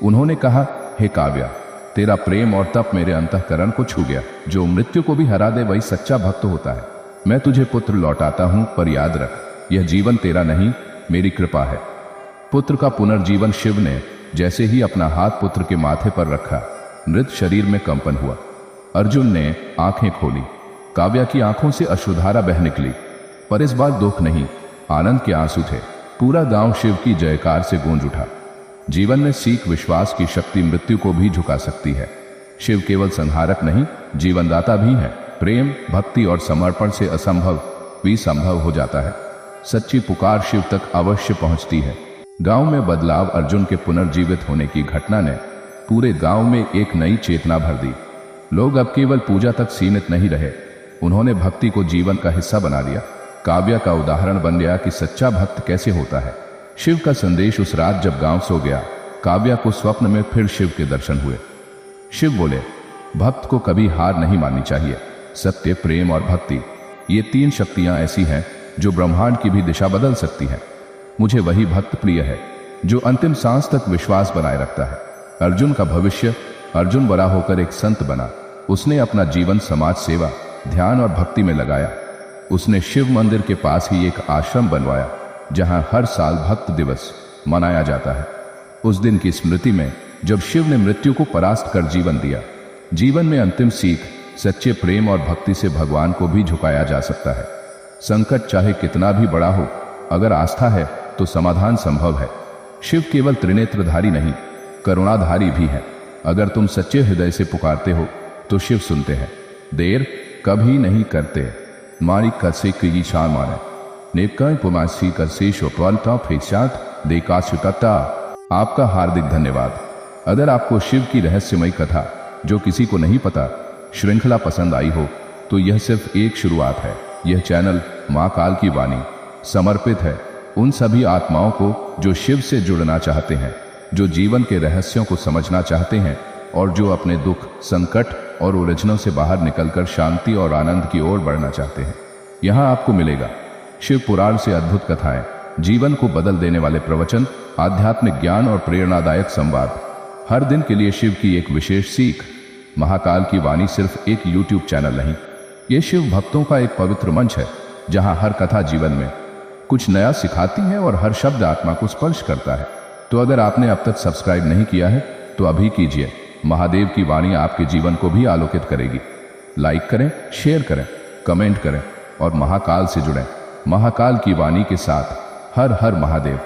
उन्होंने कहा, हे काव्या, तेरा प्रेम और तप मेरे अंतःकरण को छू गया। जो मृत्यु को भी हरा दे वही सच्चा भक्त होता है। मैं तुझे पुत्र लौटाता हूं, पर याद रख, यह जीवन तेरा नहीं, मेरी कृपा है। पुत्र का पुनर्जीवन। शिव ने जैसे ही अपना हाथ पुत्र के माथे पर रखा, मृत शरीर में कंपन हुआ। अर्जुन ने आंखें खोली। काव्या की आंखों से अश्रुधारा बह निकली, पर इस बार दुख नहीं, आनंद के आंसू थे। पूरा गांव शिव की जयकार से गूंज उठा। जीवन में सीख, विश्वास की शक्ति मृत्यु को भी झुका सकती है। शिव केवल संहारक नहीं, जीवनदाता भी है। प्रेम, भक्ति और समर्पण से असंभव भी संभव हो जाता है। सच्ची पुकार शिव तक अवश्य पहुंचती है। गांव में बदलाव। अर्जुन के पुनर्जीवित होने की घटना ने पूरे गांव में एक नई चेतना भर दी। लोग अब केवल पूजा तक सीमित नहीं रहे, उन्होंने भक्ति को जीवन का हिस्सा बना लिया। काव्या का उदाहरण बन गया कि सच्चा भक्त कैसे होता है। शिव का संदेश। उस रात जब गांव सो गया, काव्या को स्वप्न में फिर शिव के दर्शन हुए। शिव बोले, भक्त को कभी हार नहीं माननी चाहिए। सत्य, प्रेम और भक्ति, ये तीन शक्तियां ऐसी हैं जो ब्रह्मांड की भी दिशा बदल सकती हैं। मुझे वही भक्त प्रिय है जो अंतिम सांस तक विश्वास बनाए रखता है। अर्जुन का भविष्य। अर्जुन बड़ा होकर एक संत बना। उसने अपना जीवन समाज सेवा, ध्यान और भक्ति में लगाया। उसने शिव मंदिर के पास ही एक आश्रम बनवाया, जहां हर साल भक्त दिवस मनाया जाता है। उस दिन की स्मृति में जब शिव ने मृत्यु को परास्त कर जीवन दिया। जीवन में अंतिम सीख, सच्चे प्रेम और भक्ति से भगवान को भी झुकाया जा सकता है। संकट चाहे कितना भी बड़ा हो, अगर आस्था है तो समाधान संभव है। शिव केवल त्रिनेत्रधारी नहीं, करुणाधारी भी है। अगर तुम सच्चे हृदय से पुकारते हो तो शिव सुनते हैं, देर कभी नहीं करते। मारी कसे की शान माने नेपकाय पुमासी कसे शोपवालता फेसात देकाशुकता। आपका हार्दिक धन्यवाद। अगर आपको शिव की रहस्यमयी कथा, जो किसी को नहीं पता, श्रृंखला पसंद आई हो, तो यह सिर्फ एक शुरुआत है। यह चैनल मां काल की वाणी समर्पित है उन सभी आत्माओं को जो शिव से जुड़ना चाहते हैं, जो जीवन के रहस्यों को समझना चाहते हैं और जो अपने दुख, संकट और उलझनों से बाहर निकलकर शांति और आनंद की ओर बढ़ना चाहते हैं। यहाँ आपको मिलेगा शिव पुराण से अद्भुत कथाएं, जीवन को बदल देने वाले प्रवचन, आध्यात्मिक ज्ञान और प्रेरणादायक संवाद। हर दिन के लिए शिव की एक विशेष सीख। महाकाल की वाणी सिर्फ एक YouTube चैनल नहीं, ये शिव भक्तों का एक पवित्र मंच है, जहां हर कथा जीवन में कुछ नया सिखाती है और हर शब्द आत्मा को स्पर्श करता है। तो अगर आपने अब तक सब्सक्राइब नहीं किया है तो अभी कीजिए। महादेव की वाणी आपके जीवन को भी आलोकित करेगी। लाइक करें, शेयर करें, कमेंट करें और महाकाल से जुड़ें। महाकाल की वाणी के साथ हर हर महादेव।